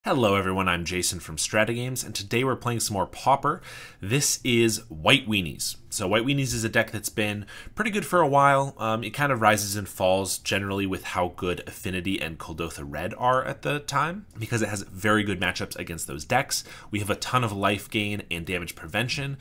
Hello everyone, I'm Jason from StrataGames, and today we're playing some more Pauper. This is White Weenies. So White Weenies is a deck that's been pretty good for a while. It kind of rises and falls generally with how good Affinity and Kuldotha Red are at the time, because it has very good matchups against those decks. We have a ton of life gain and damage prevention,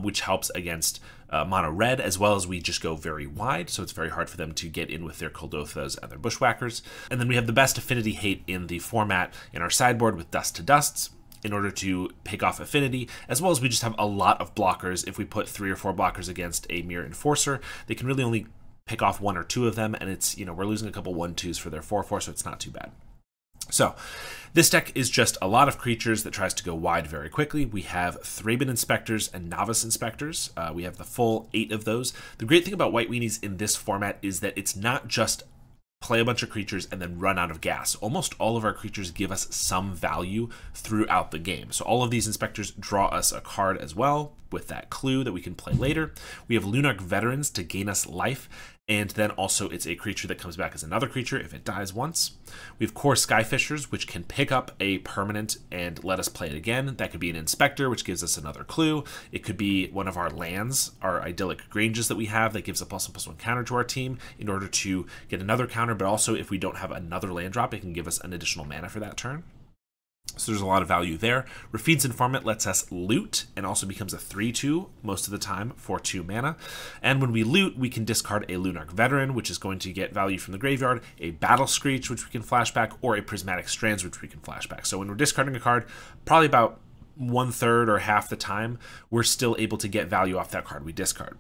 which helps against mono red, as well as we just go very wide, so it's very hard for them to get in with their Kuldothas and their Bushwhackers. And then we have the best affinity hate in the format in our sideboard with Dust to Dusts in order to pick off affinity, as well as we just have a lot of blockers. If we put 3 or 4 blockers against a Mirror Enforcer, they can really only pick off 1 or 2 of them, and it's, we're losing a couple 1/2s for their 4/4, so it's not too bad. So, this deck is just a lot of creatures that tries to go wide very quickly. We have Thraben Inspectors and Novice Inspectors. We have the full 8 of those. The great thing about White Weenies in this format is that it's not just play a bunch of creatures and then run out of gas. Almost all of our creatures give us some value throughout the game. So all of these Inspectors draw us a card as well with that clue that we can play later. We have Lunarch Veterans to gain us life, and then also it's a creature that comes back as another creature if it dies once. We have Core Skyfishers, which can pick up a permanent and let us play it again. That could be an Inspector, which gives us another clue. It could be one of our lands, our Idyllic Granges that we have, that gives a +1/+1 counter to our team in order to get another counter, but also if we don't have another land drop, it can give us an additional mana for that turn. So there's a lot of value there. Rafine's Informant lets us loot and also becomes a 3/2 most of the time for 2 mana. And when we loot, we can discard a Lunarch Veteran, which is going to get value from the graveyard, a Battle Screech, which we can flashback, or a Prismatic Strands, which we can flashback. So when we're discarding a card, probably about 1/3 or half the time, we're still able to get value off that card we discard.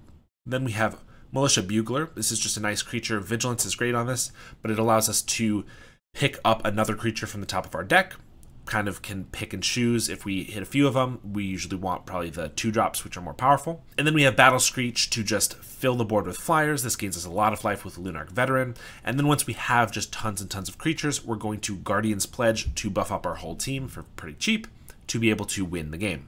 Then we have Militia Bugler. This is just a nice creature. Vigilance is great on this, but it allows us to pick up another creature from the top of our deck. Kind of can pick and choose. If we hit a few of them, we usually want probably the 2-drops, which are more powerful. And then we have Battle Screech to just fill the board with flyers. This gains us a lot of life with Lunarch Veteran. And then once we have just tons and tons of creatures, we're going to Guardian's Pledge to buff up our whole team for pretty cheap to be able to win the game.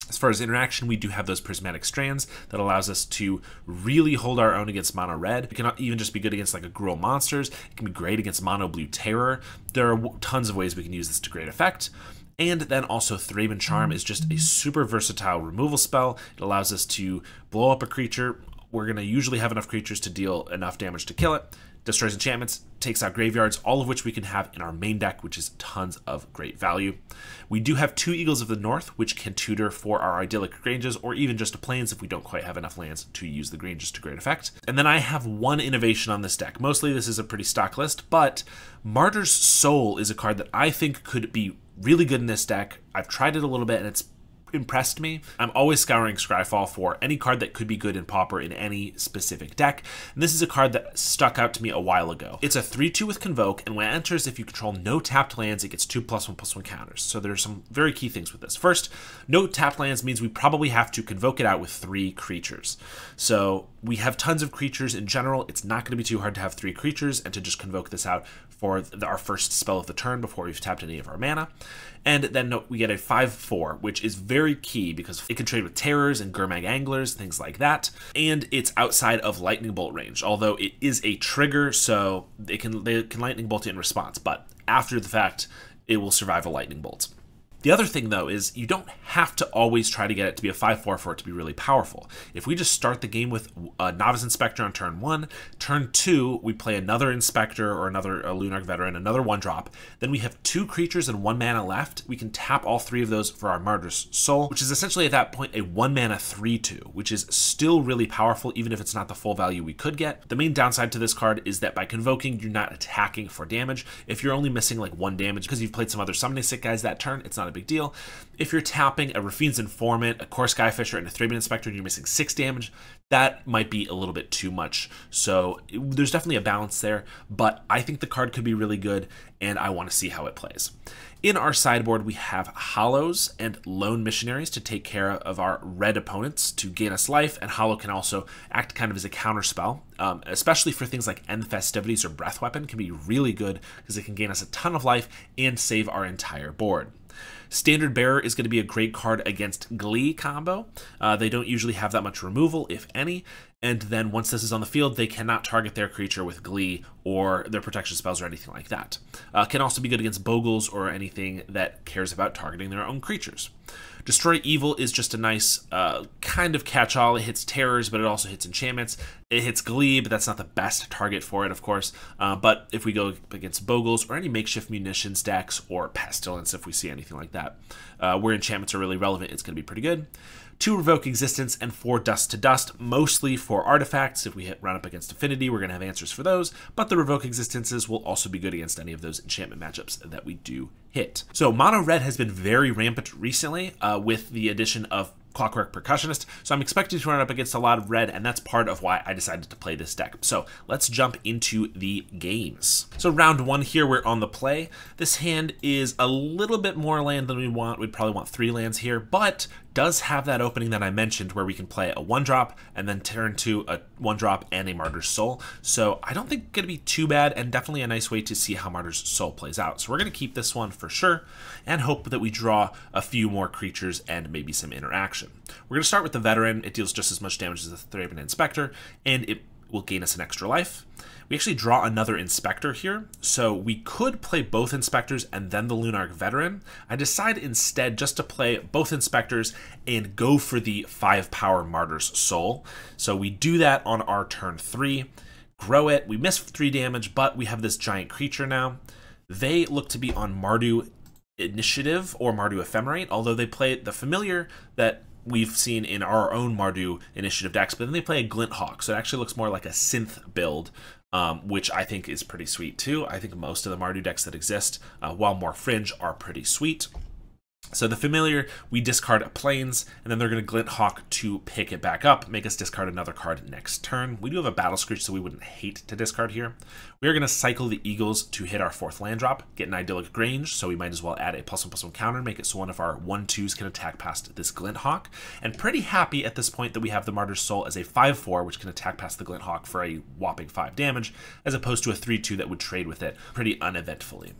As far as interaction, we do have those Prismatic Strands that allows us to really hold our own against mono red. It cannot even just be good against like a Gruul Monsters. It can be great against mono blue Terror. There are tons of ways we can use this to great effect. And then also Thraben Charm is just a super versatile removal spell. It allows us to blow up a creature. We're going to usually have enough creatures to deal enough damage to kill it. Destroys enchantments, takes out graveyards, all of which we can have in our main deck, which is tons of great value. We do have 2 Eagles of the North, which can tutor for our Idyllic Granges, or even just a Plains if we don't quite have enough lands to use the Granges to great effect. And then I have 1 innovation on this deck. Mostly this is a pretty stock list, but Martyr's Soul is a card that I think could be really good in this deck. I've tried it a little bit, and it's impressed me. I'm always scouring Scryfall for any card that could be good in Pauper in any specific deck, and this is a card that stuck out to me a while ago. It's a 3/2 with Convoke, and when it enters, if you control no tapped lands, it gets 2 +1/+1 counters. So there's some very key things with this. First, no tapped lands means we probably have to Convoke it out with 3 creatures. So we have tons of creatures in general. It's not going to be too hard to have 3 creatures and to just Convoke this out for our first spell of the turn before we've tapped any of our mana. And then we get a 5/4, which is very key because it can trade with Terrors and Gurmag Anglers, things like that. And it's outside of Lightning Bolt range, although it is a trigger, so they can Lightning Bolt it in response, but after the fact, it will survive a Lightning Bolt. The other thing, though, is you don't have to always try to get it to be a 5/4 for it to be really powerful. If we just start the game with a Novice Inspector on turn 1, turn 2, we play another Inspector or another Lunarch Veteran, another 1-drop, then we have 2 creatures and 1 mana left. We can tap all 3 of those for our Martyr's Soul, which is essentially at that point a 1 mana 3/2, which is still really powerful even if it's not the full value we could get. The main downside to this card is that by Convoking, you're not attacking for damage. If you're only missing like 1 damage because you've played some other Summoning Sick guys that turn, it's not a big deal. If you're tapping a Rafine's Informant, a Core Skyfisher, and a Thraben Inspector and you're missing 6 damage, that might be a little bit too much. So there's definitely a balance there, but I think the card could be really good, and I want to see how it plays. In our sideboard, we have Hollows and Lone Missionaries to take care of our red opponents to gain us life, and Hollow can also act kind of as a counter spell, especially for things like End Festivities or Breath Weapon can be really good because it can gain us a ton of life and save our entire board. Standard Bearer is going to be a great card against Glee combo. They don't usually have that much removal, if any, and then once this is on the field, they cannot target their creature with Glee or their protection spells or anything like that. Can also be good against Bogles or anything that cares about targeting their own creatures. Destroy Evil is just a nice kind of catch-all. It hits terrors, but it also hits enchantments. It hits Glee, but that's not the best target for it, of course. But if we go against Bogles or any makeshift munitions decks or Pestilence, if we see anything like that, where enchantments are really relevant, it's going to be pretty good. 2 Revoke Existence and 4 Dust to Dust, mostly for artifacts. If we run up against Affinity, we're going to have answers for those, but the Revoke Existences will also be good against any of those enchantment matchups that we do hit. So Mono Red has been very rampant recently with the addition of Clockwork Percussionist, so I'm expecting to run up against a lot of red, and that's part of why I decided to play this deck. So let's jump into the games. So round 1 here, we're on the play. This hand is a little bit more land than we want. We'd probably want 3 lands here, but does have that opening that I mentioned where we can play a 1-drop and then turn to a 1-drop and a Martyr's Soul. So I don't think it's going to be too bad, and definitely a nice way to see how Martyr's Soul plays out. So we're going to keep this one for sure and hope that we draw a few more creatures and maybe some interaction. We're going to start with the Veteran. It deals just as much damage as the Thraben Inspector, and it will gain us an extra life. We actually draw another Inspector here, so we could play both Inspectors and then the Lunarch Veteran. I decide instead just to play both Inspectors and go for the 5-power Martyr's Soul. So we do that on our turn 3, grow it, we miss 3 damage, but we have this giant creature now. They look to be on Mardu Initiative or Mardu Ephemerate, although they play the familiar that we've seen in our own Mardu Initiative decks, but then they play a Glint Hawk, so it actually looks more like a synth build, which I think is pretty sweet too. I think most of the Mardu decks that exist, while more fringe, are pretty sweet. So the familiar, we discard planes, and then they're going to Glint Hawk to pick it back up, make us discard another card next turn. We do have a Battle Screech, so we wouldn't hate to discard here. We are going to cycle the Eagles to hit our 4th land drop, get an Idyllic Grange, so we might as well add a +1/+1 counter, make it so one of our 1/2s can attack past this Glint Hawk. And pretty happy at this point that we have the Martyr's Soul as a 5/4, which can attack past the Glint Hawk for a whopping 5 damage, as opposed to a 3/2 that would trade with it pretty uneventfully.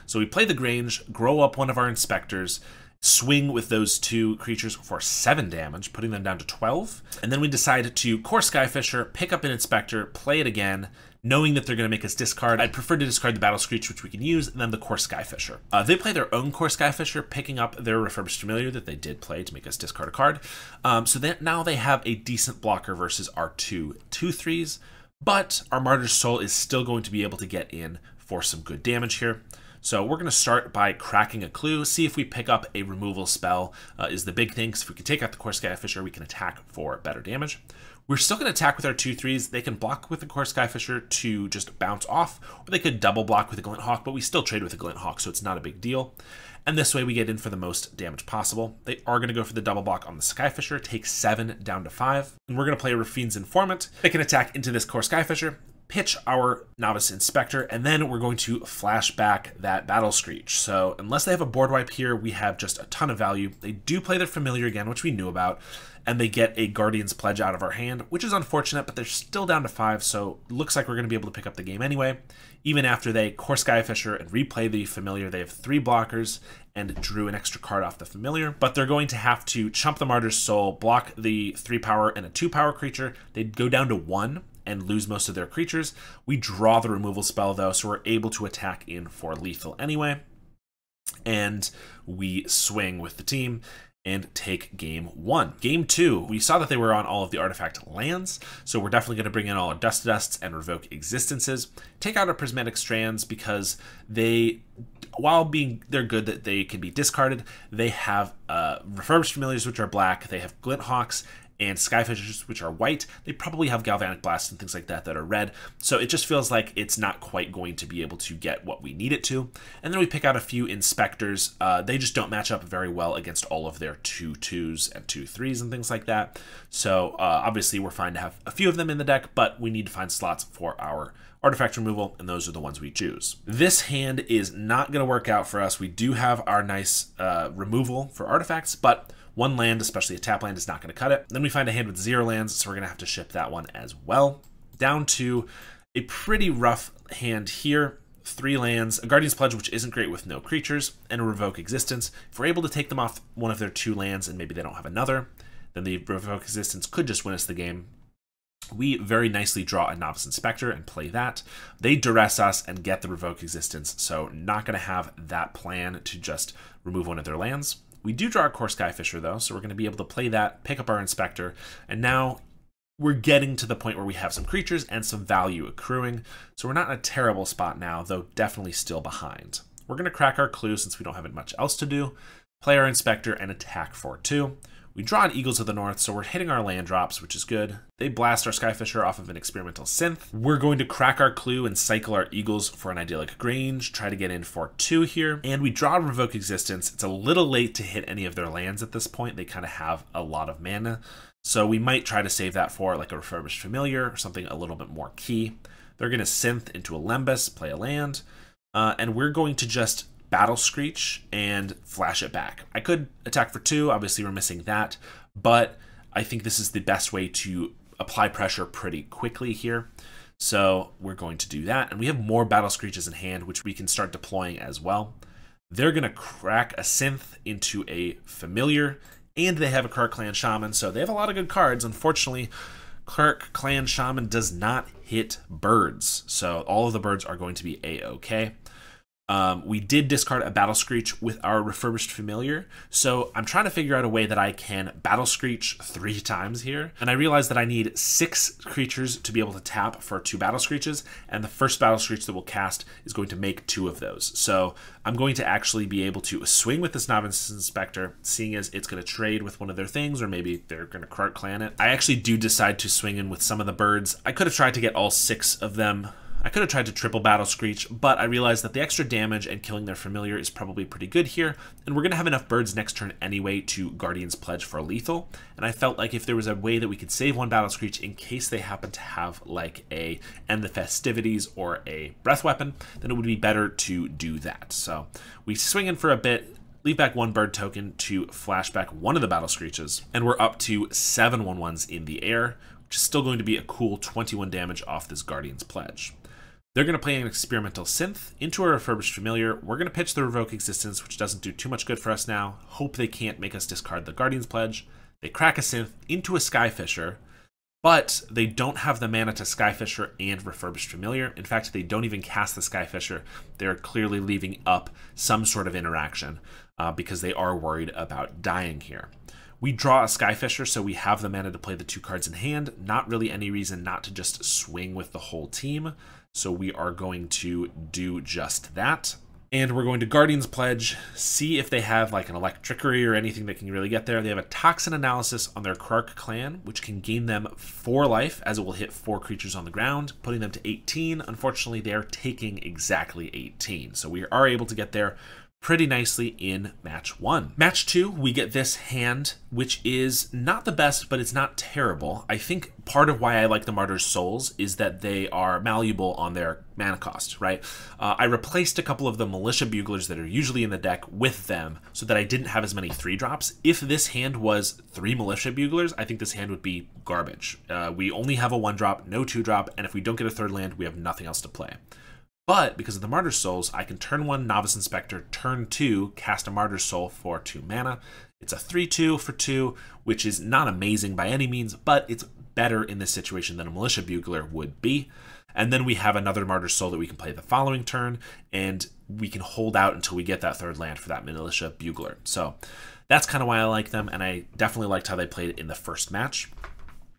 So we play the Grange, grow up one of our Inspectors, swing with those 2 creatures for 7 damage, putting them down to 12. And then we decide to core Skyfisher, pick up an Inspector, play it again, knowing that they're going to make us discard. I'd prefer to discard the Battle Screech, which we can use, and then the core Skyfisher. They play their own core Skyfisher, picking up their Refurbished Familiar that they did play to make us discard a card. So that now they have a decent blocker versus our 2 2/3s, but our Martyr's Soul is still going to be able to get in for some good damage here. So we're going to start by cracking a clue, see if we pick up a removal spell is the big thing, because if we can take out the core Skyfisher, we can attack for better damage. We're still going to attack with our 2/3s. They can block with the core Skyfisher to just bounce off, or they could double block with a Glint Hawk, but we still trade with a Glint Hawk, so it's not a big deal. And this way we get in for the most damage possible. They are going to go for the double block on the Skyfisher, take 7 down to 5. And we're going to play a Rafine's Informant. They can attack into this core Skyfisher, pitch our Novice Inspector, and then we're going to flash back that Battle Screech. So unless they have a board wipe here, we have just a ton of value. They do play their Familiar again, which we knew about, and they get a Guardian's Pledge out of our hand, which is unfortunate, but they're still down to 5, so it looks like we're going to be able to pick up the game anyway. Even after they core Skyfisher and replay the Familiar, they have 3 blockers and drew an extra card off the Familiar, but they're going to have to chump the Martyr's Soul, block the 3-power and a 2-power creature. They'd go down to 1 and lose most of their creatures. We draw the removal spell though, so we're able to attack in for lethal anyway. And we swing with the team and take game 1. Game 2, we saw that they were on all of the artifact lands, so we're definitely going to bring in all our Dust to Dusts and Revoke Existences. Take out our Prismatic Strands because they, while they're good that they can be discarded, they have Refurbished Familiars, which are black, they have Glint Hawks, and Skyfishers, which are white. They probably have Galvanic Blast and things like that that are red. So it just feels like it's not quite going to be able to get what we need it to. And then we pick out a few Inspectors. They just don't match up very well against all of their 2/2s and 2/3s and things like that. So obviously we're fine to have a few of them in the deck, but we need to find slots for our artifact removal, and those are the ones we choose. This hand is not going to work out for us. We do have our nice removal for artifacts, but 1 land, especially a tap land, is not going to cut it. Then we find a hand with 0 lands, so we're going to have to ship that one as well. Down to a pretty rough hand here. 3 lands, a Guardian's Pledge, which isn't great with no creatures, and a Revoke Existence. If we're able to take them off one of their 2 lands and maybe they don't have another, then the Revoke Existence could just win us the game. We very nicely draw a Novice Inspector and play that. They duress us and get the Revoke Existence, so not going to have that plan to just remove one of their lands. We do draw a Core Skyfisher, though, so we're going to be able to play that, pick up our Inspector, and now we're getting to the point where we have some creatures and some value accruing, so we're not in a terrible spot now, though definitely still behind. We're going to crack our clue since we don't have much else to do, play our Inspector, and attack for 2. We draw an Eagles of the North, so we're hitting our land drops, which is good. They blast our Skyfisher off of an Experimental Synth. We're going to crack our clue and cycle our Eagles for an Idyllic Grange, try to get in for 2 here. And we draw Revoke Existence. It's a little late to hit any of their lands at this point. They kind of have a lot of mana. So we might try to save that for like a Refurbished Familiar or something a little bit more key. They're going to Synth into a Lembas, play a land. And we're going to just Battle Screech and flash it back. I could attack for 2, obviously we're missing that, but I think this is the best way to apply pressure pretty quickly here. So we're going to do that, and we have more Battle Screeches in hand, which we can start deploying as well. They're going to crack a Synth into a Familiar, and they have a Kirk Clan Shaman, so they have a lot of good cards. Unfortunately, Kirk Clan Shaman does not hit birds, so all of the birds are going to be A-okay. We did discard a Battle Screech with our Refurbished Familiar, so I'm trying to figure out a way that I can Battle Screech 3 times here, and I realize that I need 6 creatures to be able to tap for 2 Battle Screeches, and the first Battle Screech that we'll cast is going to make 2 of those. So I'm going to actually be able to swing with this Novice Inspector, seeing as it's going to trade with one of their things, or maybe they're going to Kirk Clan it. I actually do decide to swing in with some of the birds. I could have tried to get all 6 of them. I could have tried to triple Battle Screech, but I realized that the extra damage and killing their Familiar is probably pretty good here, and we're going to have enough birds next turn anyway to Guardian's Pledge for lethal, and I felt like if there was a way that we could save 1 Battle Screech in case they happen to have like a End the Festivities or a Breath Weapon, then it would be better to do that. So we swing in for a bit, leave back 1 bird token to flash back 1 of the Battle Screeches, and we're up to 7 1/1s in the air, which is still going to be a cool 21 damage off this Guardian's Pledge. They're going to play an Experimental Synth into a Refurbished Familiar. We're going to pitch the Revoke Existence, which doesn't do too much good for us now. Hope they can't make us discard the Guardian's Pledge. They crack a Synth into a Skyfisher, but they don't have the mana to Skyfisher and Refurbished Familiar. In fact, they don't even cast the Skyfisher. They're clearly leaving up some sort of interaction because they are worried about dying here. We draw a Skyfisher, so we have the mana to play the 2 cards in hand. Not really any reason not to just swing with the whole team. So we are going to do just that. And we're going to Guardian's Pledge, see if they have like an Electrickery or anything that can really get there. They have a Toxin Analysis on their Kirk Clan, which can gain them 4 life as it will hit 4 creatures on the ground, putting them to 18. Unfortunately, they are taking exactly 18. So we are able to get there pretty nicely in match 1. Match 2, we get this hand, which is not the best, but it's not terrible. I think part of why I like the Martyr's Souls is that they are malleable on their mana cost, right? I replaced a couple of the Militia Buglers that are usually in the deck with them so that I didn't have as many 3-drops. If this hand was 3 Militia Buglers, I think this hand would be garbage. We only have a 1-drop, no 2-drop, and if we don't get a 3rd land, we have nothing else to play. But because of the Martyr's Souls, I can turn 1 Novice Inspector, turn 2, cast a Martyr's Soul for 2 mana. It's a 3/2 for 2, which is not amazing by any means, but it's better in this situation than a Militia Bugler would be. And then we have another Martyr's Soul that we can play the following turn, and we can hold out until we get that 3rd land for that Militia Bugler. So that's kind of why I like them, and I definitely liked how they played it in the first match.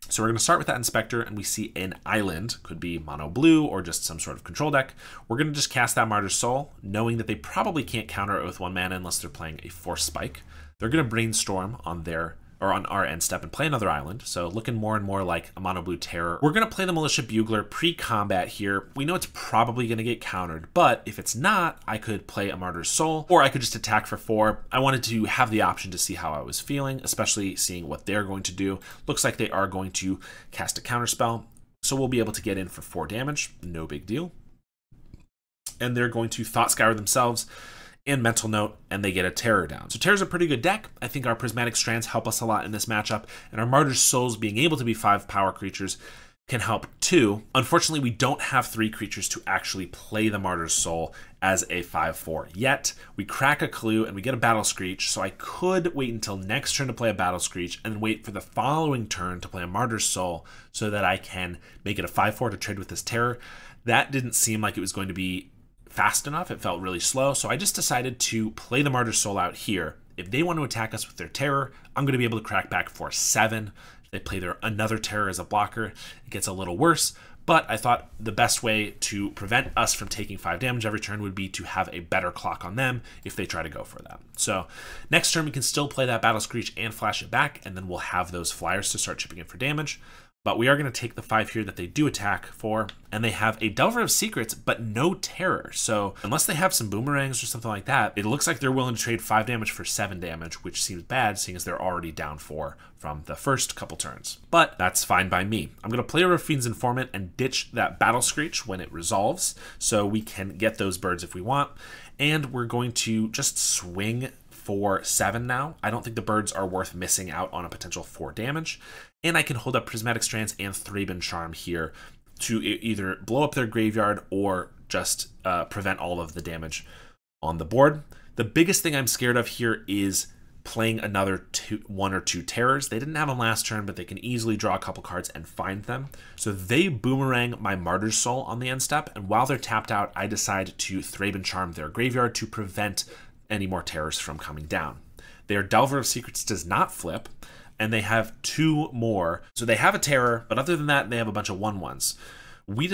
So we're going to start with that Inspector, and we see an island, could be mono blue or just some sort of control deck. We're going to just cast that Martyr's Soul, knowing that they probably can't counter it with 1 mana unless they're playing a Force Spike. They're going to Brainstorm on our end step and play another island, so looking more and more like a mono blue terror. We're going to play the Militia Bugler pre-combat here. We know it's probably going to get countered, but if it's not, I could play a Martyr's Soul, or I could just attack for 4. I wanted to have the option to see how I was feeling, especially seeing what they're going to do. Looks like they are going to cast a counterspell, so we'll be able to get in for 4 damage, no big deal. And they're going to Thought Scour themselves and Mental Note, and they get a Terror down. So Terror's a pretty good deck. I think our Prismatic Strands help us a lot in this matchup, and our Martyr's Souls being able to be 5 power creatures can help too. Unfortunately, we don't have 3 creatures to actually play the Martyr's Soul as a 5/4 yet. We crack a Clue and we get a Battle Screech, so I could wait until next turn to play a Battle Screech and then wait for the following turn to play a Martyr's Soul so that I can make it a 5/4 to trade with this Terror. That didn't seem like it was going to be fast enough. It felt really slow, so I just decided to play the Martyr's Soul out here. If they want to attack us with their Terror, I'm going to be able to crack back for 7. They play another Terror as a blocker. It gets a little worse, but I thought the best way to prevent us from taking 5 damage every turn would be to have a better clock on them if they try to go for that. So next turn we can still play that Battle Screech and flash it back, and then we'll have those flyers to start chipping in for damage. But we are going to take the 5 here that they do attack for, and they have a Delver of Secrets, but no Terror. So unless they have some boomerangs or something like that, it looks like they're willing to trade 5 damage for 7 damage, which seems bad, seeing as they're already down 4 from the first couple turns. But that's fine by me. I'm going to play a Fiend's Informant and ditch that Battle Screech when it resolves, so we can get those birds if we want. And we're going to just swing for 7 now. I don't think the birds are worth missing out on a potential 4 damage. And I can hold up Prismatic Strands and Thraben Charm here to either blow up their graveyard or just prevent all of the damage on the board. The biggest thing I'm scared of here is playing another 1 or 2 Terrors. They didn't have them last turn, but they can easily draw a couple cards and find them. So they boomerang my Martyr's Soul on the end step, and while they're tapped out, I decide to Thraben Charm their graveyard to prevent any more Terrors from coming down. Their Delver of Secrets does not flip, and they have 2 more. So they have a Terror, but other than that, they have a bunch of 1/1s. We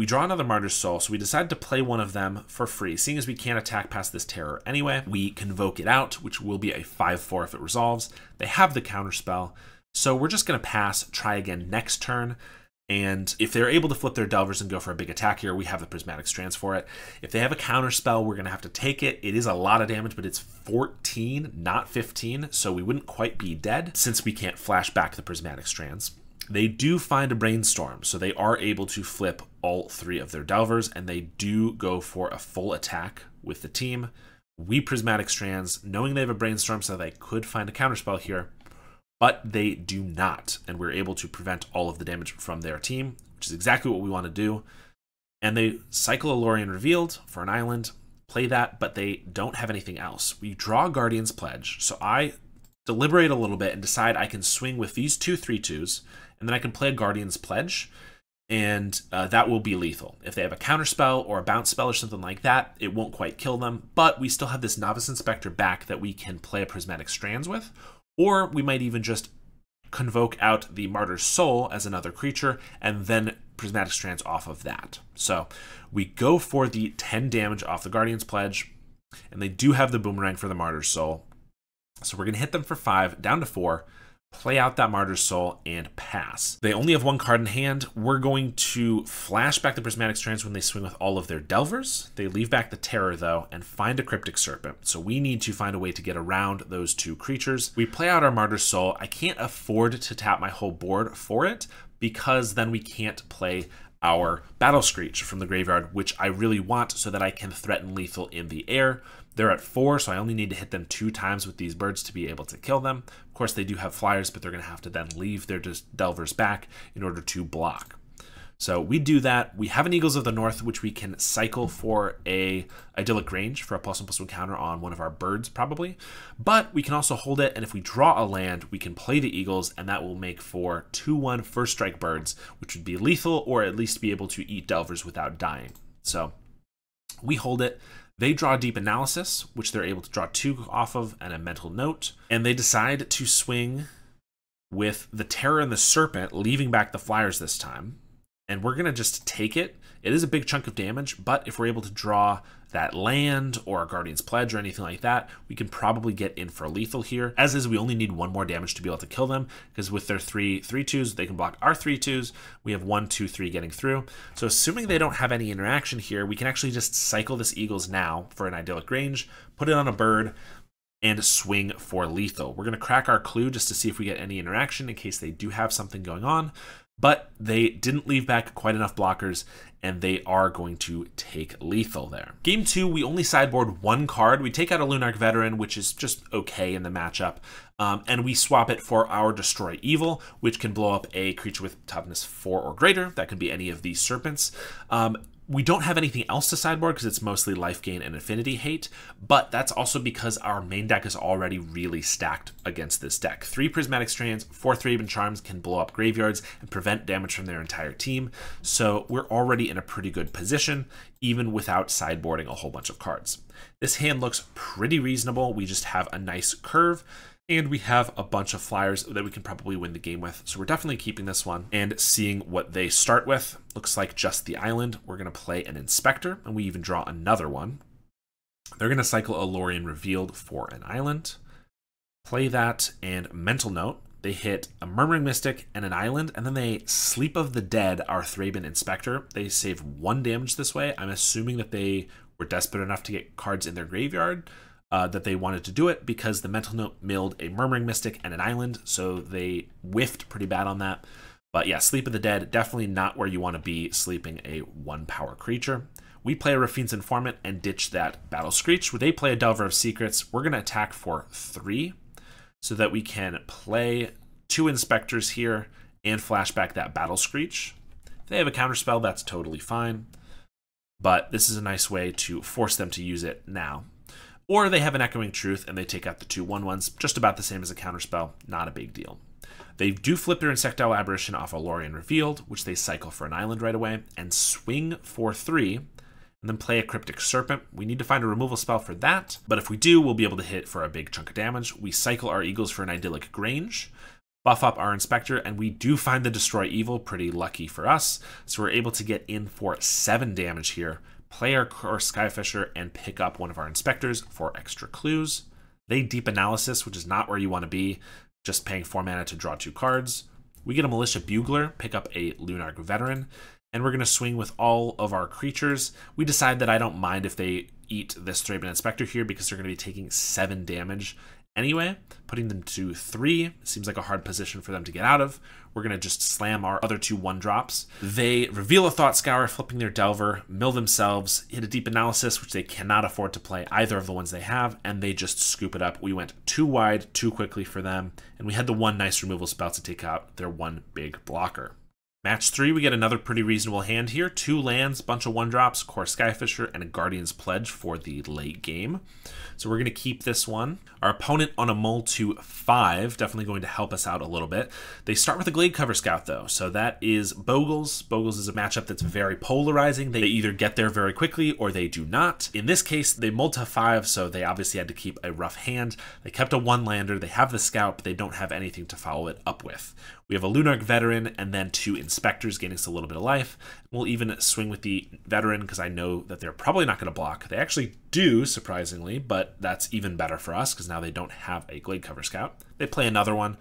draw another Martyr's Soul, so we decide to play one of them for free. Seeing as we can't attack past this Terror anyway, we Convoke it out, which will be a 5/4 if it resolves. They have the counterspell, so we're just going to pass, try again next turn. And if they're able to flip their Delvers and go for a big attack here, we have the Prismatic Strands for it. If they have a counter spell, we're going to have to take it. It is a lot of damage, but it's 14, not 15, so we wouldn't quite be dead since we can't flash back the Prismatic Strands. They do find a Brainstorm, so they are able to flip all 3 of their Delvers, and they do go for a full attack with the team. We Prismatic Strands, knowing they have a Brainstorm, so they could find a counterspell here, but they do not, and we're able to prevent all of the damage from their team, which is exactly what we want to do. And they cycle a Lorien Revealed for an island, play that, but they don't have anything else. We draw Guardian's Pledge, so I deliberate a little bit and decide I can swing with these 2 3/2s, and then I can play a Guardian's Pledge, and that will be lethal. If they have a counterspell or a bounce spell or something like that, it won't quite kill them, but we still have this Novice Inspector back that we can play a Prismatic Strands with. Or we might even just convoke out the Martyr's Soul as another creature and then Prismatic Strands off of that. So we go for the 10 damage off the Guardian's Pledge, and they do have the boomerang for the Martyr's Soul. So we're going to hit them for 5, down to 4, play out that Martyr's Soul, and pass. They only have 1 card in hand. We're going to flash back the Prismatic Strands when they swing with all of their Delvers. They leave back the Terror, though, and find a Cryptic Serpent. So we need to find a way to get around those 2 creatures. We play out our Martyr's Soul. I can't afford to tap my whole board for it, because then we can't play our Battle Screech from the graveyard, which I really want so that I can threaten lethal in the air. They're at 4, so I only need to hit them 2 times with these birds to be able to kill them. Of course, they do have flyers, but they're going to have to then leave their Delvers back in order to block. So we do that. We have an Eagles of the North, which we can cycle for a Idyllic Range for a +1/+1 counter on one of our birds, probably. But we can also hold it, and if we draw a land, we can play the Eagles, and that will make for 2/1 first strike birds, which would be lethal, or at least be able to eat Delvers without dying. So we hold it. They draw Deep Analysis, which they're able to draw 2 off of, and a Mental Note. And they decide to swing with the Terror and the Serpent, leaving back the flyers this time. And we're going to just take it. It is a big chunk of damage, but if we're able to draw that land or a Guardian's Pledge or anything like that, we can probably get in for lethal here. As is, we only need 1 more damage to be able to kill them, because with their 3 3/2s, they can block our 3/2s. We have 1, 2, 3 getting through. So assuming they don't have any interaction here, we can actually just cycle this Eagles now for an Idyllic Range, put it on a bird, and swing for lethal. We're going to crack our Clue just to see if we get any interaction in case they do have something going on. But they didn't leave back quite enough blockers, and they are going to take lethal there. Game 2, we only sideboard one card. We take out a Lunarch Veteran, which is just okay in the matchup, and we swap it for our Destroy Evil, which can blow up a creature with toughness 4 or greater. That could be any of these serpents. We don't have anything else to sideboard because it's mostly life gain and affinity hate, but that's also because our main deck is already really stacked against this deck. 3 Prismatic Strands, 4 Thraben Charms can blow up graveyards and prevent damage from their entire team, so we're already in a pretty good position, even without sideboarding a whole bunch of cards. This hand looks pretty reasonable. We just have a nice curve, and we have a bunch of flyers that we can probably win the game with. So we're definitely keeping this one and seeing what they start with. Looks like just the island. We're going to play an Inspector, and we even draw another one. They're going to cycle a Lorien Revealed for an island. Play that, and Mental Note. They hit a Murmuring Mystic and an island, and then they Sleep of the Dead, our Thraben Inspector. They save 1 damage this way. I'm assuming that they were desperate enough to get cards in their graveyard, that they wanted to do it because the Mental Note milled a Murmuring Mystic and an island, so they whiffed pretty bad on that. But yeah, Sleep of the Dead, definitely not where you want to be sleeping a 1-power creature. We play a Rafine's Informant and ditch that Battle Screech. They play a Delver of Secrets. We're going to attack for 3 so that we can play 2 Inspectors here and flashback that Battle Screech. If they have a counterspell, that's totally fine, but this is a nice way to force them to use it now. Or they have an Echoing Truth and they take out the 2 1/1s, just about the same as a counterspell, not a big deal. They do flip their Insectile Aberration off a Lorien Revealed, which they cycle for an island right away, and swing for 3, and then play a Cryptic Serpent. We need to find a removal spell for that, but if we do, we'll be able to hit for a big chunk of damage. We cycle our Eagles for an Idyllic Grange, buff up our Inspector, and we do find the Destroy Evil, pretty lucky for us, so we're able to get in for 7 damage here. Play our Skyfisher and pick up one of our Inspectors for extra clues. They Deep Analysis, which is not where you want to be, just paying 4 mana to draw 2 cards. We get a Militia Bugler, pick up a Lunarch Veteran, and we're going to swing with all of our creatures. We decide that I don't mind if they eat this Thraben Inspector here because they're going to be taking 7 damage anyway, putting them to 3. Seems like a hard position for them to get out of. We're going to just slam our other 2 1-drops. They reveal a Thought Scour, flipping their Delver, mill themselves, hit a Deep Analysis, which they cannot afford to play either of the ones they have, and they just scoop it up. We went too wide, too quickly for them, and we had the 1 nice removal spell to take out their 1 big blocker. Match 3, we get another pretty reasonable hand here. 2 lands, bunch of 1-drops, Core Skyfisher, and a Guardian's Pledge for the late game. So we're going to keep this one. Our opponent on a mull to 5, definitely going to help us out a little bit. They start with a Gladecover Scout, though, so that is Bogles. Bogles is a matchup that's very polarizing. They either get there very quickly or they do not. In this case, they mulled to 5, so they obviously had to keep a rough hand. They kept a 1-lander. They have the Scout, but they don't have anything to follow it up with. We have a Lunarch Veteran and then 2 Inspectors, gaining us a little bit of life. We'll even swing with the Veteran because I know that they're probably not going to block. They actually do, surprisingly, but that's even better for us because now they don't have a Gladecover Scout. They play another one,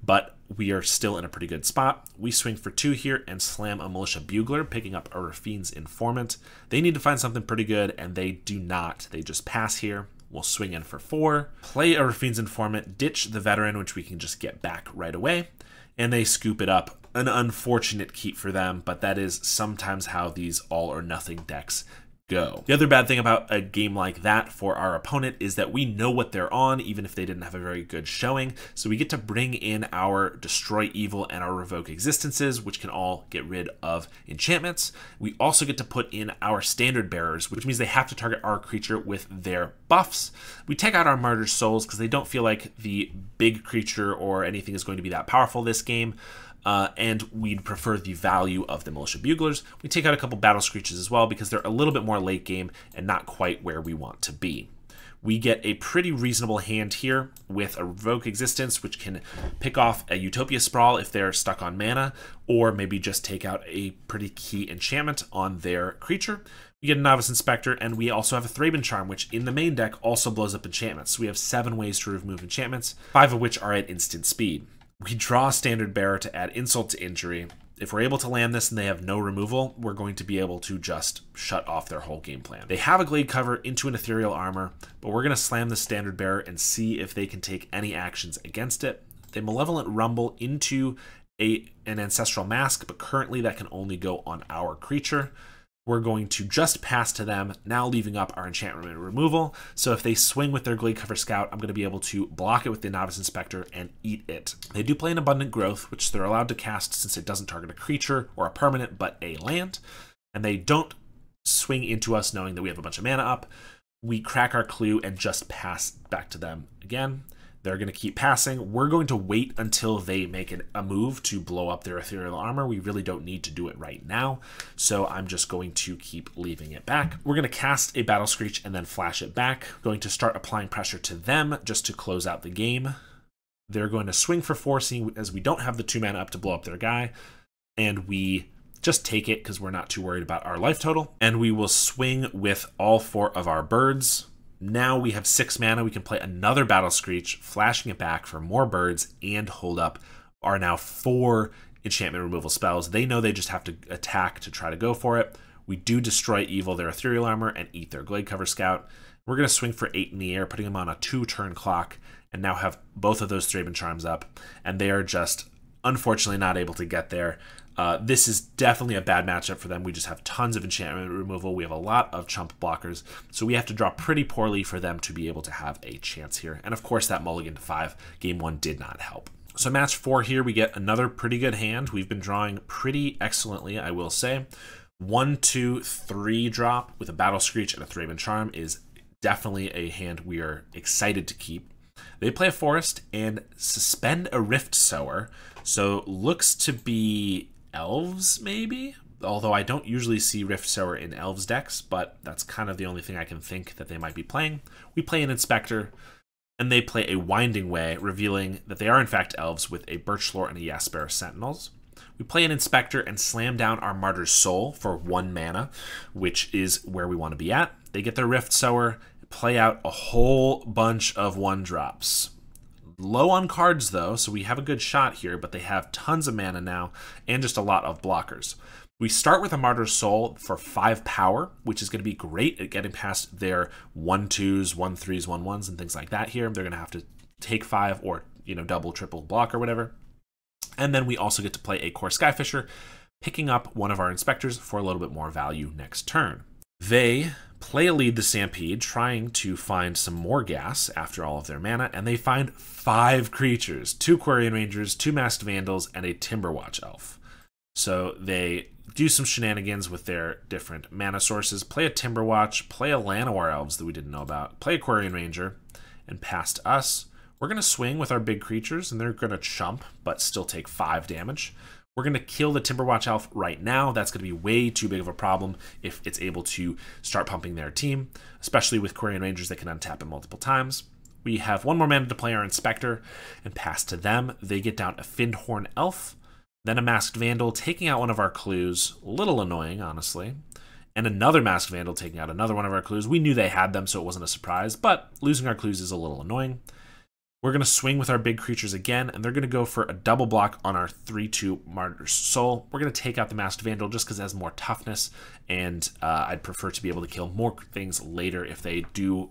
but we are still in a pretty good spot. We swing for 2 here and slam a Militia Bugler, picking up a Rafine's Informant. They need to find something pretty good, and they do not. They just pass here. We'll swing in for 4, play a Rafine's Informant, ditch the Veteran, which we can just get back right away, and they scoop it up. An unfortunate keep for them, but that is sometimes how these all-or-nothing decks go. The other bad thing about a game like that for our opponent is that we know what they're on, even if they didn't have a very good showing, so we get to bring in our Destroy Evil and our Revoke Existences, which can all get rid of enchantments. We also get to put in our Standard Bearers, which means they have to target our creature with their buffs. We take out our Martyr Souls because they don't feel like the big creature or anything is going to be that powerful this game. And we'd prefer the value of the Militia Buglers. We take out a couple Battle Screeches as well because they're a little bit more late game and not quite where we want to be. We get a pretty reasonable hand here with a Revoke Existence, which can pick off a Utopia Sprawl if they're stuck on mana, or maybe just take out a pretty key enchantment on their creature. We get a Novice Inspector, and we also have a Thraben Charm, which in the main deck also blows up enchantments. So we have 7 ways to remove enchantments, 5 of which are at instant speed. We draw a Standard Bearer to add insult to injury. If we're able to land this and they have no removal, we're going to be able to just shut off their whole game plan. They have a Gladecover into an Ethereal Armor, but we're going to slam the Standard Bearer and see if they can take any actions against it. They Malevolent Rumble into an Ancestral Mask, but currently that can only go on our creature. we're going to just pass to them, now leaving up our enchantment removal. So if they swing with their Glade Cover Scout, I'm going to be able to block it with the Novice Inspector and eat it. They do play an Abundant Growth, which they're allowed to cast since it doesn't target a creature or a permanent, but a land. And they don't swing into us knowing that we have a bunch of mana up. We crack our clue and just pass back to them again. They're going to keep passing. We're going to wait until they make a move to blow up their ethereal armor. We really don't need to do it right now, so I'm just going to keep leaving it back. We're going to cast a Battle Screech and then flash it back. Going to start applying pressure to them just to close out the game. They're going to swing for 4, seeing as we don't have the 2 mana up to blow up their guy, and we just take it because we're not too worried about our life total. And we will swing with all 4 of our birds. Now we have 6 mana. We can play another Battle Screech, flashing it back for more birds, and hold up our now 4 enchantment removal spells. They know they just have to attack to try to go for it. We do destroy evil their ethereal armor and eat their Glade Cover Scout. We're going to swing for 8 in the air, putting them on a 2-turn clock, and now have both of those Thraben Charms up, and they are just unfortunately not able to get there. This is definitely a bad matchup for them. We just have tons of enchantment removal. We have a lot of chump blockers, so we have to draw pretty poorly for them to be able to have a chance here. And of course, that mulligan to 5, game 1 did not help. So match 4 here, we get another pretty good hand. We've been drawing pretty excellently, I will say. 1, 2, 3 drop with a Battle Screech and a Thraben Charm is definitely a hand we are excited to keep. They play a Forest and suspend a Rift Sower, so looks to be Elves, maybe? Although I don't usually see Rift Sower in Elves decks, but that's kind of the only thing I can think that they might be playing. We play an Inspector, and they play a Winding Way, revealing that they are in fact Elves with a Birchlore and a Jasper Sentinels. We play an Inspector and slam down our Martyr's Soul for 1 mana, which is where we want to be at. They get their Rift Sower, play out a whole bunch of 1-drops. Low on cards, though, so we have a good shot here, but they have tons of mana now and just a lot of blockers. We start with a Martyr's Soul for 5 power, which is going to be great at getting past their 1/2s, 1/3s, 1/1s, and things like that here. They're going to have to take 5 or, double, triple block or whatever. And then we also get to play a Core Skyfisher, picking up one of our Inspectors for a little bit more value next turn. They play a Lead the Stampede, trying to find some more gas after all of their mana, and they find 5 creatures, 2 Quarian Rangers, 2 Masked Vandals, and a Timberwatch Elf. So they do some shenanigans with their different mana sources, play a Timberwatch, play a Llanowar Elves that we didn't know about, play a Quarian Ranger, and past us. We're going to swing with our big creatures, and they're going to chump, but still take 5 damage. We're going to kill the Timberwatch Elf right now. That's going to be way too big of a problem if it's able to start pumping their team, especially with Quarian Rangers that can untap it multiple times. We have 1 more mana to play our Inspector and pass to them. They get down a Findhorn Elf, then a Masked Vandal taking out one of our clues. A little annoying, honestly. And another Masked Vandal taking out another one of our clues. We knew they had them, so it wasn't a surprise, but losing our clues is a little annoying. We're going to swing with our big creatures again, and they're going to go for a double block on our 3/2 Martyr's Soul. We're going to take out the Masked Vandal just because it has more toughness, and I'd prefer to be able to kill more things later if they do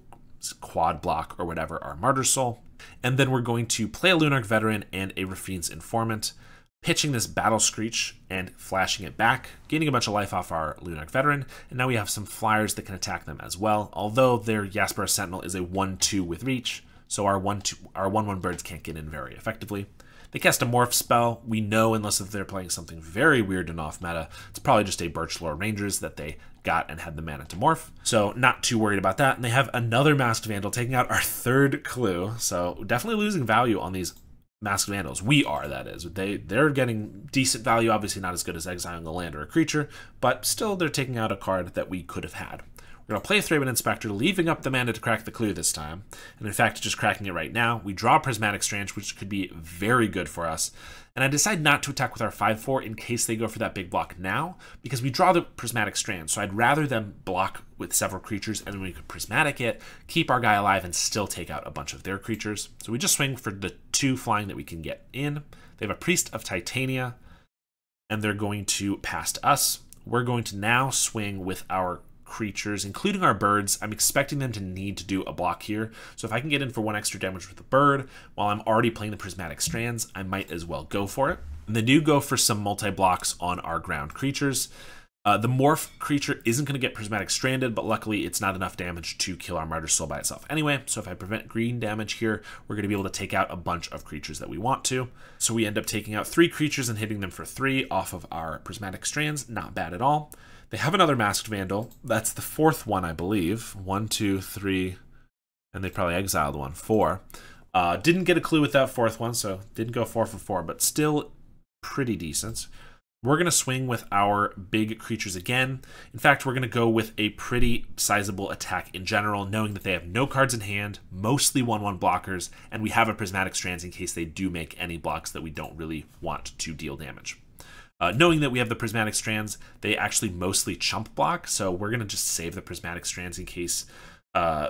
quad block or whatever our Martyr's Soul. And then we're going to play a Lunarch Veteran and a Rafine's Informant, pitching this Battle Screech and flashing it back, gaining a bunch of life off our Lunarch Veteran, and now we have some flyers that can attack them as well, although their Jasper Sentinel is a 1/2 with reach, so our 1/1 birds can't get in very effectively. They cast a Morph spell. We know, unless if they're playing something very weird and off meta, it's probably just a Birchlore Rangers that they got and had the mana to morph. So not too worried about that. And they have another Masked Vandal taking out our 3rd clue. So definitely losing value on these Masked Vandals. We are, that is. They're getting decent value, obviously not as good as exiling a land or a creature, but still they're taking out a card that we could have had. We're going to play a Thraben Inspector, leaving up the mana to crack the clue this time. And in fact, just cracking it right now. We draw Prismatic Strand, which could be very good for us. And I decide not to attack with our 5/4 in case they go for that big block now, because we draw the Prismatic Strand. So I'd rather them block with several creatures, and then we could Prismatic it, keep our guy alive, and still take out a bunch of their creatures. So we just swing for the 2 flying that we can get in. They have a Priest of Titania, and they're going to pass to us. We're going to now swing with our creatures, including our birds. I'm expecting them to need to do a block here, so if I can get in for 1 extra damage with the bird while I'm already playing the Prismatic Strands, I might as well go for it. And they do go for some multi-blocks on our ground creatures. The morph creature isn't going to get prismatic stranded, but luckily it's not enough damage to kill our Martyr Soul by itself anyway. So if I prevent green damage here, we're going to be able to take out a bunch of creatures that we want to. So we end up taking out 3 creatures and hitting them for 3 off of our prismatic strands. Not bad at all. They have another Masked Vandal. That's the 4th one, I believe. 1, 2, 3, and they probably exiled 1, 4. Didn't get a clue with that 4th one, so didn't go 4 for 4, but still pretty decent. We're going to swing with our big creatures again. In fact, we're going to go with a pretty sizable attack in general, knowing that they have no cards in hand, mostly 1/1 blockers, and we have a Prismatic Strands in case they do make any blocks that we don't really want to deal damage. Knowing that we have the Prismatic Strands, they actually mostly chump block, so we're going to just save the Prismatic Strands in case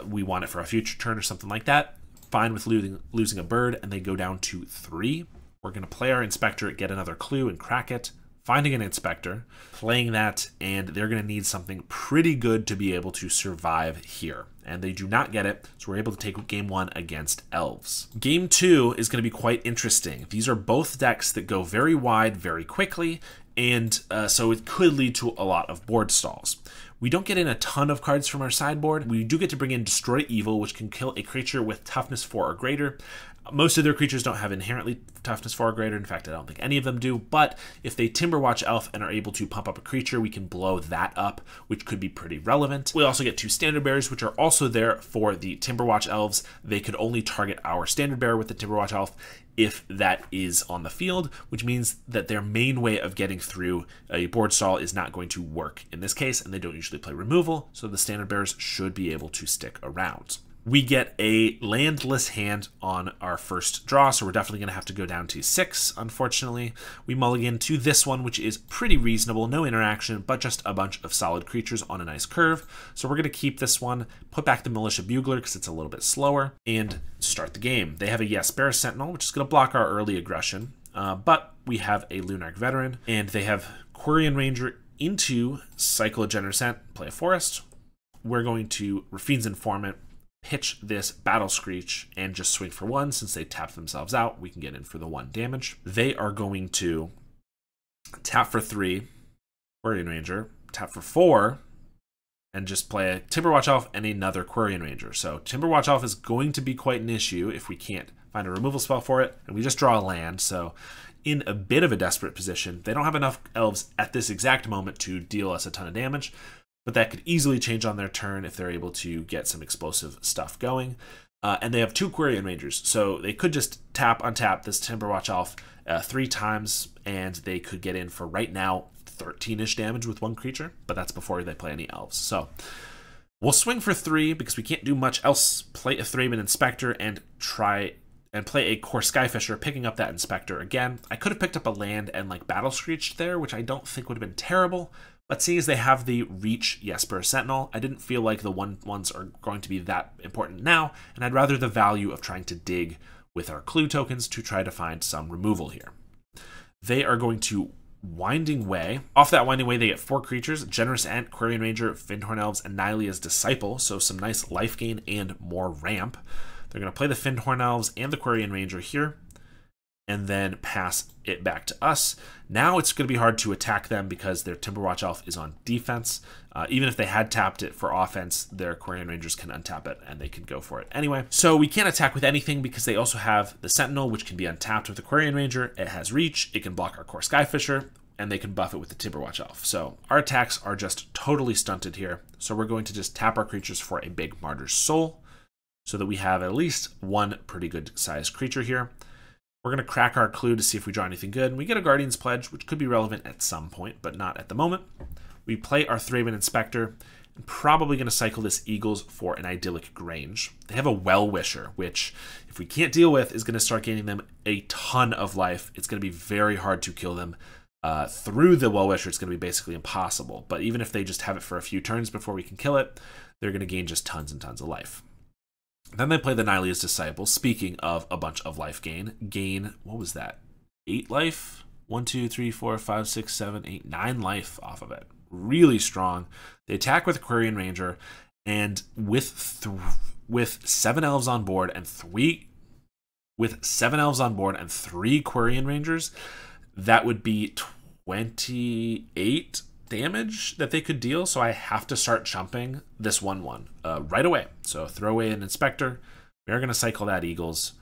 we want it for a future turn or something like that. Fine with losing a bird, and they go down to 3. We're going to play our Inspector, get another clue, and crack it. Finding an Inspector, playing that, and they're going to need something pretty good to be able to survive here. And they do not get it, so we're able to take game 1 against Elves. Game 2 is going to be quite interesting. These are both decks that go very wide very quickly, and so it could lead to a lot of board stalls. We don't get in a ton of cards from our sideboard. We do get to bring in Destroy Evil, which can kill a creature with toughness 4 or greater. Most of their creatures don't have inherently toughness 4 or greater. In fact, I don't think any of them do. But if they Timberwatch Elf and are able to pump up a creature, we can blow that up, which could be pretty relevant. We also get 2 Standard Bearers, which are also there for the Timberwatch Elves. They could only target our Standard Bearer with the Timberwatch Elf if that is on the field, which means that their main way of getting through a board stall is not going to work in this case, and they don't usually play removal, so the Standard Bearers should be able to stick around. We get a landless hand on our first draw, so we're definitely going to have to go down to 6, unfortunately. We mulligan to this one, which is pretty reasonable, no interaction, but just a bunch of solid creatures on a nice curve. So we're going to keep this one, put back the Militia Bugler because it's a little bit slower, and start the game. They have a Yes Bear Sentinel, which is going to block our early aggression, but we have a Lunarch Veteran, and they have Quirion Ranger into Cycle of Generous Scent, play a Forest. We're going to Rafine's Informant, pitch this Battle Screech, and just swing for 1. Since they tap themselves out, we can get in for the 1 damage. They are going to tap for 3, Quirion Ranger, tap for 4, and just play a Timberwatch Elf and another Quirion Ranger. So Timberwatch Elf is going to be quite an issue if we can't find a removal spell for it, and we just draw a land, so in a bit of a desperate position. They don't have enough Elves at this exact moment to deal us a ton of damage, but that could easily change on their turn if they're able to get some explosive stuff going. And they have 2 Quirion Rangers, so they could just untap this Timberwatch Elf 3 times, and they could get in for, right now, 13-ish damage with 1 creature, but that's before they play any Elves. So we'll swing for 3 because we can't do much else. Play a Thraben Inspector and play a Core Skyfisher, picking up that Inspector again. I could have picked up a land and like Battle Screeched there, which I don't think would have been terrible. But seeing as they have the Reach Jesper Sentinel, I didn't feel like the 1/1s are going to be that important now, and I'd rather the value of trying to dig with our clue tokens to try to find some removal here. They are going to Winding Way. Off that Winding Way, they get 4 creatures, Generous Ant, Quirion Ranger, Fyndhorn Elves, and Nylea's Disciple, so some nice life gain and more ramp. They're going to play the Fyndhorn Elves and the Quirion Ranger here, and then pass it back to us. Now it's going to be hard to attack them because their Timberwatch Elf is on defense. Even if they had tapped it for offense, their Quirion Rangers can untap it and they can go for it anyway. So we can't attack with anything because they also have the Sentinel, which can be untapped with the Quirion Ranger. It has Reach, it can block our Core Skyfisher, and they can buff it with the Timberwatch Elf. So our attacks are just totally stunted here. So we're going to just tap our creatures for a big Martyr's Soul so that we have at least 1 pretty good sized creature here. We're going to crack our clue to see if we draw anything good. And we get a Guardian's Pledge, which could be relevant at some point, but not at the moment. We play our Thraben Inspector, and probably going to cycle this Eagles for an Idyllic Grange. They have a Well-Wisher, which, if we can't deal with, is going to start gaining them a ton of life. It's going to be very hard to kill them. Through the Well-Wisher, it's going to be basically impossible. But even if they just have it for a few turns before we can kill it, they're going to gain just tons and tons of life. Then they play the Nylea's Disciple. Speaking of a bunch of life gain, what was that? 8 life? 1, 2, 3, 4, 5, 6, 7, 8, 9 life off of it. Really strong. They attack with Quirion Ranger, and with 7 Elves on board and 3 Quirion Rangers, that would be 28 damage that they could deal, so I have to start chumping this 1/1 right away. So throw away an Inspector. We are going to cycle that Eagles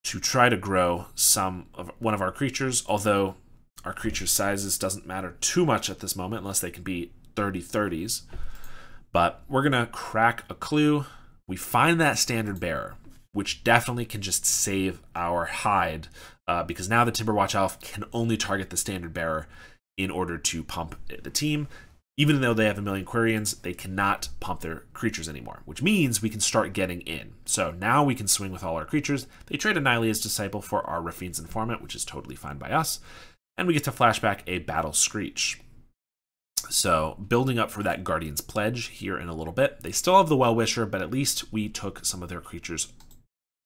to try to grow one of our creatures, although our creature sizes doesn't matter too much at this moment unless they can be 30/30s. But we're going to crack a clue. We find that Standard Bearer, which definitely can just save our hide, because now the Timberwatch Elf can only target the Standard Bearer in order to pump the team. Even though they have 1,000,000 Quirions, they cannot pump their creatures anymore, which means we can start getting in. So now we can swing with all our creatures. They trade Annihilate's Disciple for our Raffine's Informant, which is totally fine by us. And we get to flashback a Battle Screech. So building up for that Guardian's Pledge here in a little bit. They still have the Well-Wisher, but at least we took some of their creatures,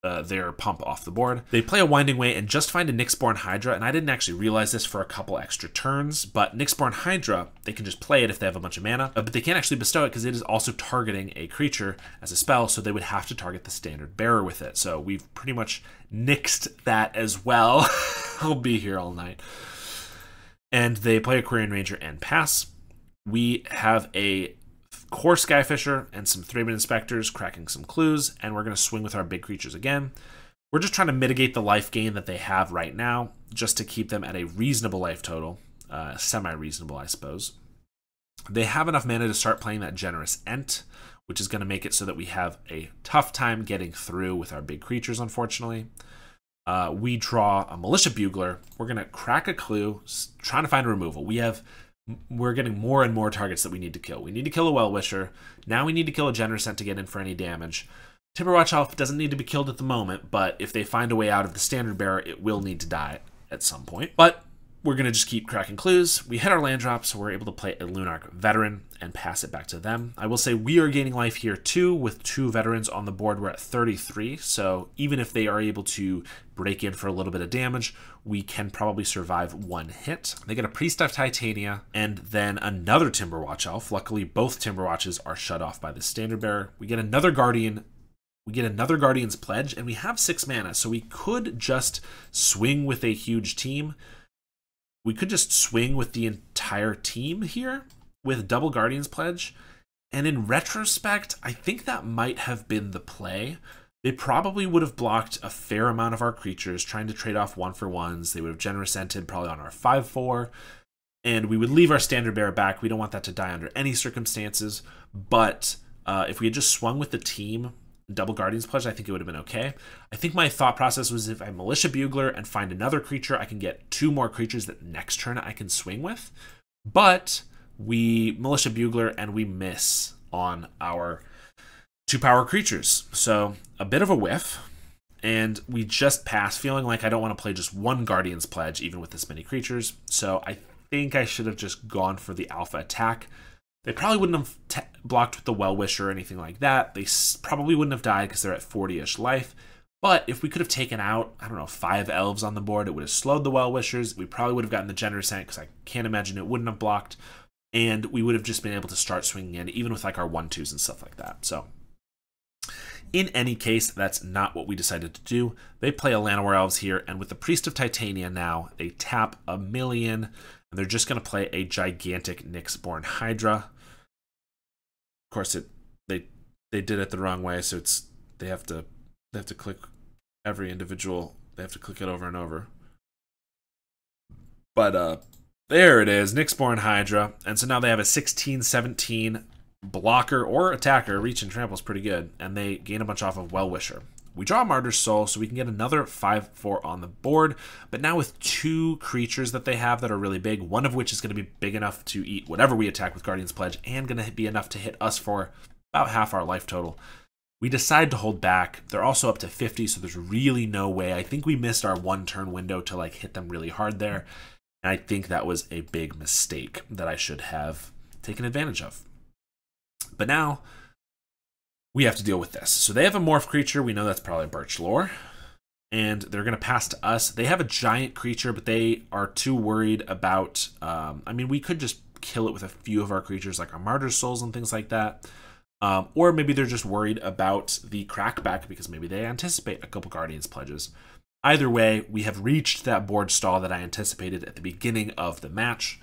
their pump off the board. They play a Winding Way and just find a Nyxborn Hydra, and I didn't actually realize this for a couple extra turns, but Nyxborn Hydra, they can just play it if they have a bunch of mana, but they can't actually bestow it because it is also targeting a creature as a spell, so they would have to target the Standard Bearer with it. So we've pretty much nixed that as well. I'll be here all night. And they play a Quirion Ranger and pass. We have a core Skyfisher and some Thraben Inspectors cracking some clues, and we're going to swing with our big creatures again. We're just trying to mitigate the life gain that they have right now, just to keep them at a reasonable life total, semi-reasonable, I suppose. They have enough mana to start playing that Generous Ent, which is going to make it so that we have a tough time getting through with our big creatures, unfortunately. We draw a Militia Bugler. We're going to crack a clue, trying to find a removal. We're getting more and more targets that we need to kill. We need to kill a Well-Wisher. Now we need to kill a Generous Ent to get in for any damage. Timberwatch Elf doesn't need to be killed at the moment, but if they find a way out of the Standard Bearer, it will need to die at some point. But we're going to just keep cracking clues. We hit our land drop, so we're able to play a Lunarch Veteran and pass it back to them. I will say we are gaining life here too. With 2 veterans on the board, we're at 33. So even if they are able to break in for a little bit of damage, we can probably survive 1 hit. They get a Priest of Titania and then another Timberwatch Elf. Luckily, both Timberwatches are shut off by the Standard Bearer. We get another Guardian. We get another Guardian's Pledge, and we have 6 mana, so we could just swing with a huge team. We could just swing with the entire team here with double Guardian's Pledge. And in retrospect, I think that might have been the play. They probably would have blocked a fair amount of our creatures, trying to trade off 1-for-1s. They would have Generous Ented probably on our 5/4. And we would leave our Standard Bearer back. We don't want that to die under any circumstances. But if we had just swung with the team, double Guardian's Pledge, I think it would have been okay. I think my thought process was if I Militia Bugler and find another creature, I can get 2 more creatures that next turn I can swing with. But we Militia Bugler and we miss on our 2-power creatures. So a bit of a whiff. And we just pass, feeling like I don't want to play just 1 Guardian's Pledge, even with this many creatures. So I think I should have just gone for the alpha attack. They probably wouldn't have blocked with the Well-Wisher or anything like that. They probably wouldn't have died because they're at 40-ish life. But if we could have taken out, I don't know, 5 Elves on the board, it would have slowed the Well-Wishers. We probably would have gotten the Generous Ent because I can't imagine it wouldn't have blocked. And we would have just been able to start swinging in, even with like our 1/2s and stuff like that. So in any case, that's not what we decided to do. They play a Llanowar Elves here, and with the Priest of Titania now, they tap 1,000,000, and they're just going to play a gigantic Nyxborn Hydra. Of course, they did it the wrong way, so they have to click every individual. They have to click it over and over. But there it is, Nyxborn Hydra, and so now they have a 16/17 blocker or attacker. Reach and trample is pretty good, and they gain a bunch off of Well-Wisher. We draw Martyr's Soul, so we can get another 5/4 on the board, but now with 2 creatures that they have that are really big, one of which is going to be big enough to eat whatever we attack with Guardian's Pledge, and going to be enough to hit us for about half our life total. We decide to hold back. They're also up to 50, so there's really no way. I think we missed our 1-turn window to like hit them really hard there, and I think that was a big mistake that I should have taken advantage of. But now we have to deal with this. So they have a morph creature. We know that's probably Birch Lore. And they're going to pass to us. They have a giant creature, but they are too worried about... I mean, we could just kill it with a few of our creatures, like our Martyr's Souls and things like that. Or maybe they're just worried about the crackback because maybe they anticipate a couple Guardian's Pledges. Either way, we have reached that board stall that I anticipated at the beginning of the match.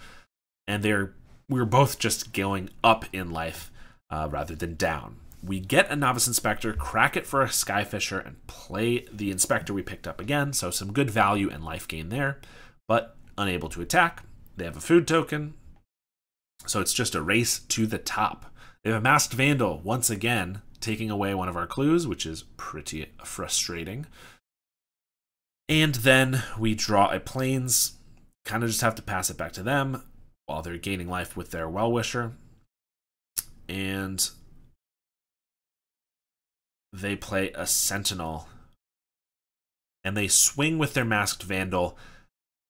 And they're we were both just going up in life rather than down. We get a Novice Inspector, crack it for a Skyfisher, and play the Inspector we picked up again, so some good value and life gain there, but unable to attack. They have a food token, so it's just a race to the top. They have a Masked Vandal, once again, taking away one of our clues, which is pretty frustrating. And then we draw a Plains, kind of just have to pass it back to them while they're gaining life with their Well-Wisher. And they play a Sentinel, and they swing with their Masked Vandal.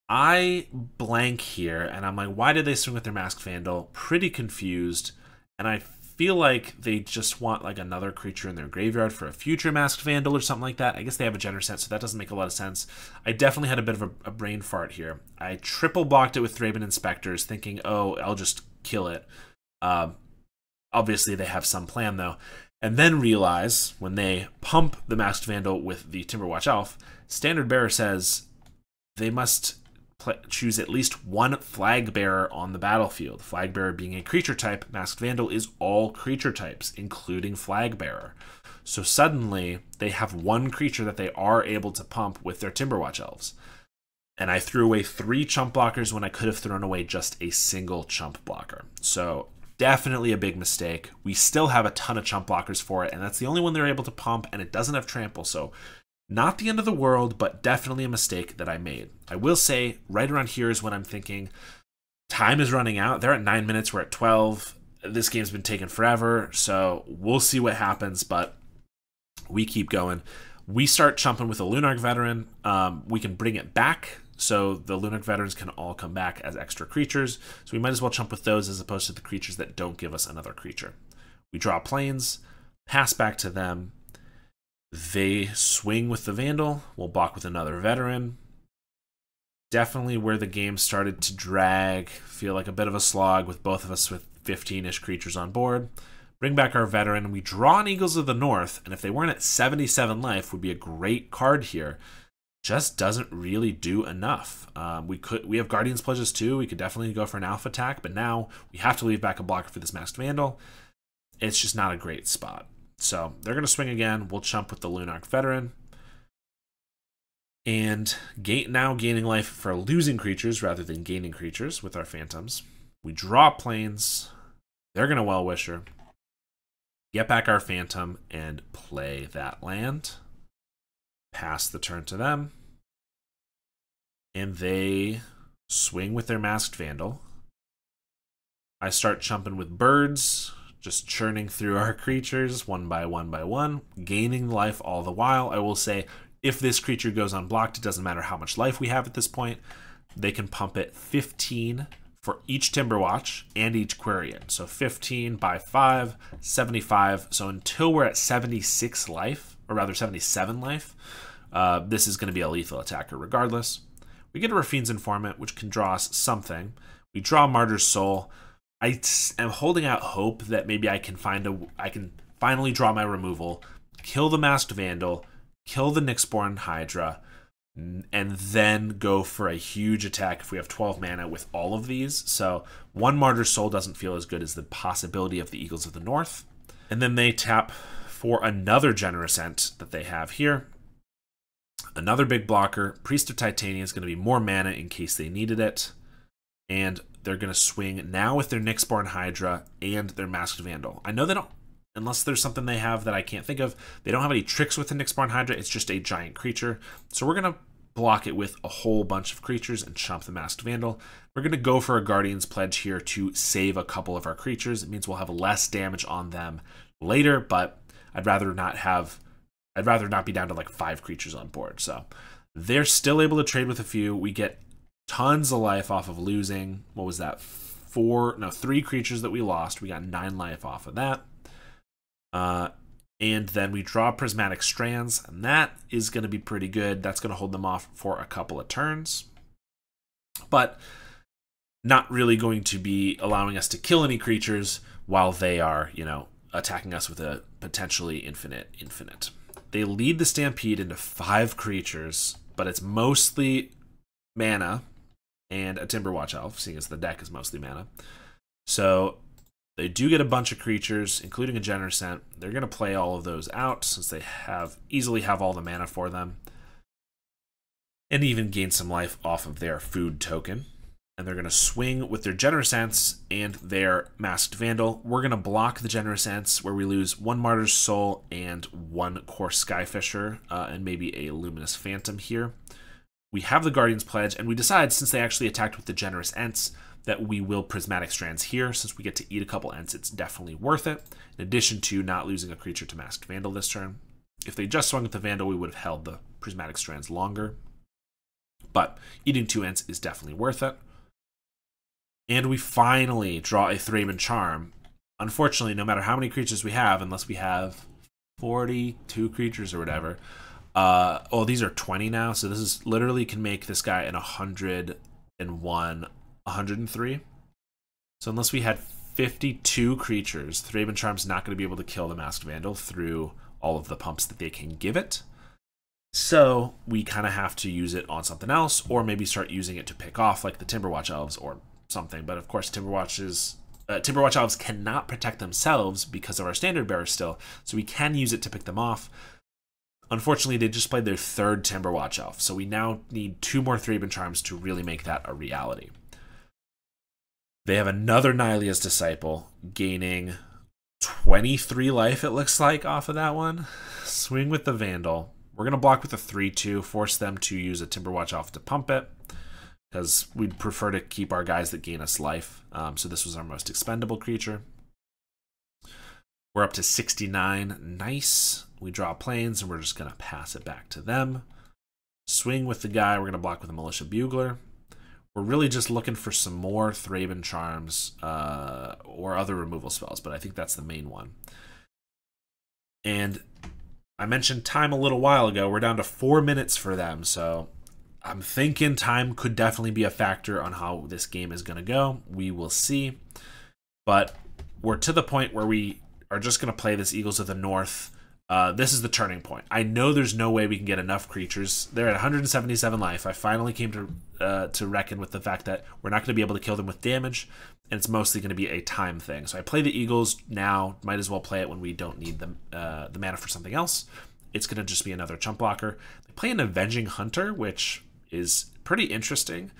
I blank here, and I'm like, why did they swing with their Masked Vandal? Pretty confused, and I feel like they just want like another creature in their graveyard for a future Masked Vandal or something like that. I guess they have a Generous Set, so that doesn't make a lot of sense. I definitely had a bit of a brain fart here. I triple blocked it with Thraben Inspectors, thinking, oh, I'll just kill it. Obviously, they have some plan, though. And then realize, when they pump the Masked Vandal with the Timberwatch Elf, Standard Bearer says they must choose at least one Flag Bearer on the battlefield. Flag Bearer being a creature type, Masked Vandal is all creature types, including Flag Bearer. So suddenly, they have one creature that they are able to pump with their Timberwatch Elves. And I threw away 3 chump blockers when I could have thrown away just a single chump blocker. So definitely a big mistake. We still have a ton of chump blockers for it, and that's the only one they're able to pump, and it doesn't have trample, so not the end of the world, but definitely a mistake that I made. I will say, right around here is when I'm thinking, time is running out. They're at 9 minutes, we're at 12. This game's been taking forever, so we'll see what happens, but we keep going. We start chumping with a Lunarch Veteran. We can bring it back, so the Lunarch Veterans can all come back as extra creatures. So we might as well chump with those as opposed to the creatures that don't give us another creature. We draw Plains, pass back to them. They swing with the Vandal. We'll block with another Veteran. Definitely where the game started to drag. Feel like a bit of a slog with both of us with 15-ish creatures on board. Bring back our Veteran. We draw an Eagles of the North, and if they weren't at 77 life, would be a great card here. Just doesn't really do enough. We have Guardian's Pledges too. We could definitely go for an Alpha attack, but now we have to leave back a blocker for this Masked Vandal. It's just not a great spot. So they're going to swing again. We'll chump with the Lunarch Veteran. And now gaining life for losing creatures rather than gaining creatures with our Phantoms. We draw Plains. They're going to Well-Wisher. Get back our Phantom and play that land. Pass the turn to them. And they swing with their Masked Vandal. I start chumping with birds, just churning through our creatures one by one, gaining life all the while. I will say, if this creature goes unblocked, it doesn't matter how much life we have at this point. They can pump it 15 for each Timberwatch and each Quirion. So 15 by 5, 75. So until we're at 76 life, or rather 77 life, this is going to be a lethal attacker regardless. We get a Rafine's Informant, which can draw us something. We draw Martyr's Soul. I am holding out hope that maybe I can finally draw my removal, kill the Masked Vandal, kill the Nyxborn Hydra, and then go for a huge attack if we have 12 mana with all of these. So one Martyr's Soul doesn't feel as good as the possibility of the Eagles of the North. And then they tap for another Generous Ent that they have here. Another big blocker. Priest of Titania is going to be more mana in case they needed it. And they're going to swing now with their Nyxborn Hydra and their Masked Vandal. I know they don't, unless there's something they have that I can't think of, they don't have any tricks with the Nyxborn Hydra. It's just a giant creature. So we're going to block it with a whole bunch of creatures and chump the Masked Vandal. We're going to go for a Guardian's Pledge here to save a couple of our creatures. It means we'll have less damage on them later, but I'd rather not be down to like 5 creatures on board. So they're still able to trade with a few. We get tons of life off of losing. What was that? 3 creatures that we lost. We got 9 life off of that. And then we draw Prismatic Strands, and that is going to be pretty good. That's going to hold them off for a couple of turns. But not really going to be allowing us to kill any creatures while they are, attacking us with a potentially infinite. They lead the Stampede into 5 creatures, but it's mostly mana and a Timberwatch Elf, seeing as the deck is mostly mana. So they do get a bunch of creatures, including a Generous Scent. They're going to play all of those out since they easily have all the mana for them. And even gain some life off of their food token. And they're going to swing with their Generous Scents and their Masked Vandal. We're going to block the Generous Scents, where we lose 1 Martyr's Soul and 1 Core Skyfisher, and maybe a Luminous Phantom here. We have the Guardian's Pledge, and we decide, since they actually attacked with the Generous Ents, that we will Prismatic Strands here. Since we get to eat a couple Ents, it's definitely worth it, in addition to not losing a creature to Masked Vandal this turn. If they just swung with the Vandal, we would have held the Prismatic Strands longer. But eating 2 Ents is definitely worth it. And we finally draw a Thraben Charm. Unfortunately, no matter how many creatures we have, unless we have 42 creatures or whatever. Oh, these are 20 now, so this is literally can make this guy an 101, 103. So unless we had 52 creatures, Thraben Charm's not going to be able to kill the Masked Vandal through all of the pumps that they can give it. So we kind of have to use it on something else, or maybe start using it to pick off, like the Timberwatch Elves or something. But of course, Timberwatch Elves cannot protect themselves because of our Standard Bearer still, so we can use it to pick them off. Unfortunately, they just played their 3rd Timberwatch Elf, so we now need 2 more Thraben Charms to really make that a reality. They have another Nylia's Disciple, gaining 23 life, it looks like, off of that one. Swing with the Vandal. We're going to block with a 3/2, force them to use a Timberwatch Elf to pump it, because we'd prefer to keep our guys that gain us life. So this was our most expendable creature. We're up to 69. Nice. We draw planes, and we're just going to pass it back to them. Swing with the guy. We're going to block with a Militia Bugler. We're really just looking for some more Thraben Charms or other removal spells, but I think that's the main one. And I mentioned time a little while ago. We're down to 4 minutes for them, so I'm thinking time could definitely be a factor on how this game is going to go. We will see. But we're to the point where we are just going to play this Eagles of the North. This is the turning point. I know there's no way we can get enough creatures. They're at 177 life. I finally came to reckon with the fact that we're not going to be able to kill them with damage, and it's mostly going to be a time thing. So I play the Eagles now. Might as well play it when we don't need the mana for something else. It's going to just be another chump blocker. They play an Avenging Hunter, which is pretty interesting.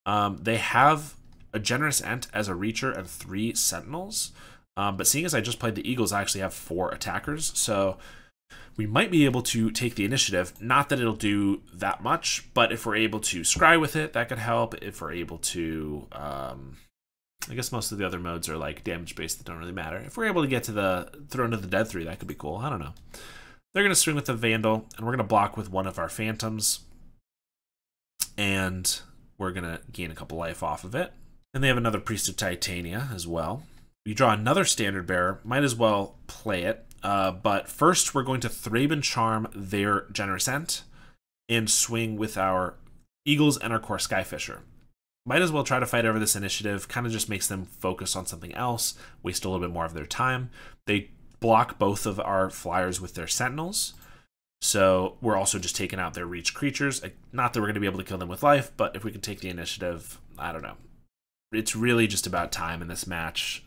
They have a Generous Ent as a Reacher and 3 Sentinels. But seeing as I just played the Eagles, I actually have 4 attackers. So we might be able to take the initiative. Not that it'll do that much, but if we're able to scry with it, that could help. If we're able to, I guess most of the other modes are like damage-based that don't really matter. If we're able to get to the Throne of the Dead 3, that could be cool. I don't know. They're going to swing with the Vandal, and we're going to block with one of our Phantoms. And we're going to gain a couple life off of it. And they have another Priest of Titania as well. We draw another Standard Bearer. Might as well play it. But first, we're going to Thraben Charm their Generous Ent and swing with our Eagles and our Core Skyfisher. Might as well try to fight over this initiative. Kind of just makes them focus on something else, waste a little bit more of their time. They block both of our flyers with their Sentinels. So we're also just taking out their reach creatures. Not that we're going to be able to kill them with life, but if we can take the initiative, I don't know. It's really just about time in this match.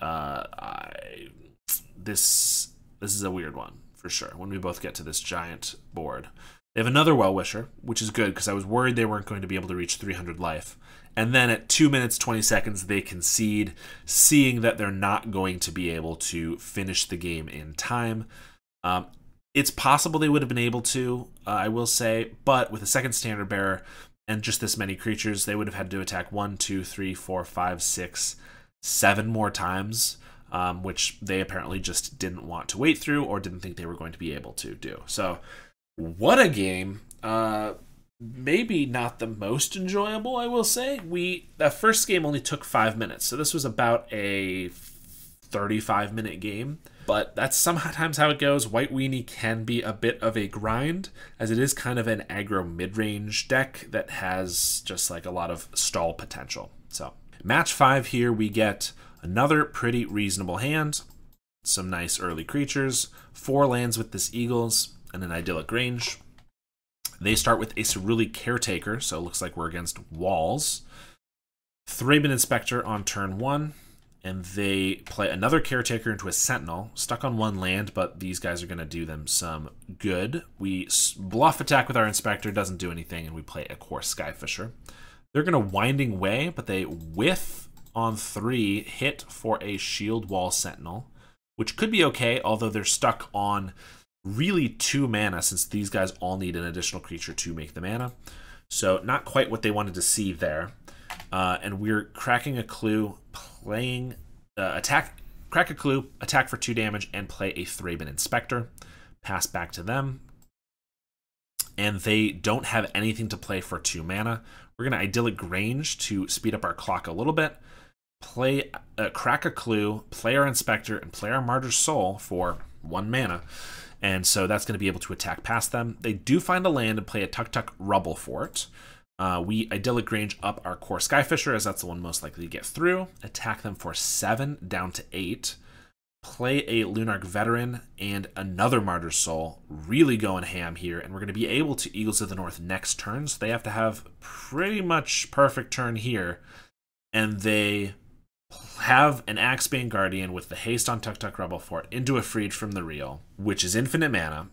This is a weird one, for sure, when we both get to this giant board. They have another Well-Wisher, which is good, because I was worried they weren't going to be able to reach 300 life. And then at 2 minutes, 20 seconds, they concede, seeing that they're not going to be able to finish the game in time. It's possible they would have been able to, I will say, but with a second Standard Bearer and just this many creatures, they would have had to attack 1, 2, 3, 4, 5, 6, 7 more times, which they apparently just didn't want to wait through or didn't think they were going to be able to do. So, what a game. Maybe not the most enjoyable, I will say. That first game only took 5 minutes, so this was about a 35-minute game. But that's sometimes how it goes. White Weenie can be a bit of a grind, as it is kind of an aggro mid-range deck that has just like a lot of stall potential. So, match 5 here, we get another pretty reasonable hand, some nice early creatures, 4 lands with this Eagles, and an Idyllic Range. They start with a Cerulean Caretaker, so it looks like we're against walls. Thraben Inspector on turn 1. And they play another Caretaker into a Sentinel, stuck on one land, but these guys are going to do them some good. We bluff attack with our Inspector, doesn't do anything, and we play a Core Skyfisher. They're going to Winding Way, but they whiff on 3, hit for a Shield Wall Sentinel, which could be okay, although they're stuck on really 2 mana, since these guys all need an additional creature to make the mana. So not quite what they wanted to see there. And we're cracking a clue, playing crack a clue, attack for 2 damage, and play a Thraben Inspector. Pass back to them. And they don't have anything to play for 2 mana. We're going to Idyllic Grange to speed up our clock a little bit. Play crack a clue, play our Inspector, and play our Martyr's Soul for 1 mana. And so that's going to be able to attack past them. They do find a land and play a Tuk-Tuk Rubble for it. We Idyllic Grange up our Core Skyfisher, as that's the one most likely to get through. Attack them for 7, down to 8. Play a Lunarch Veteran and another Martyr's Soul. Really going ham here, and we're going to be able to Eagles of the North next turn, so they have to have pretty much perfect turn here. And they have an Axebane Guardian with the haste on Tuk-Tuk Rubble for it into a Freed from the Real, which is infinite mana.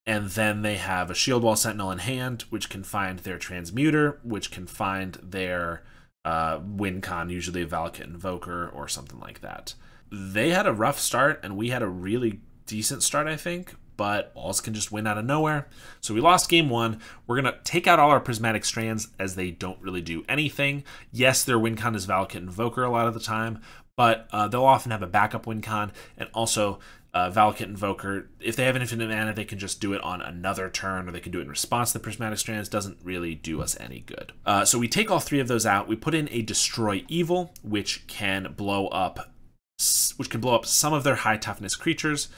And then they have a Shield Wall Sentinel in hand, which can find their Transmuter, which can find their win con, usually a Valakut Invoker or something like that. They had a rough start, and we had a really decent start, I think, but Balls can just win out of nowhere. So we lost game 1. We're going to take out all our Prismatic Strands, as they don't really do anything. Yes, their win con is Valakut Invoker a lot of the time, but they'll often have a backup win con, and also Valakut Invoker, if they have an infinite mana, they can just do it on another turn, or they can do it in response to the Prismatic Strands. Doesn't really do us any good. So we take all 3 of those out. We put in a Destroy Evil, which can blow up some of their high toughness creatures,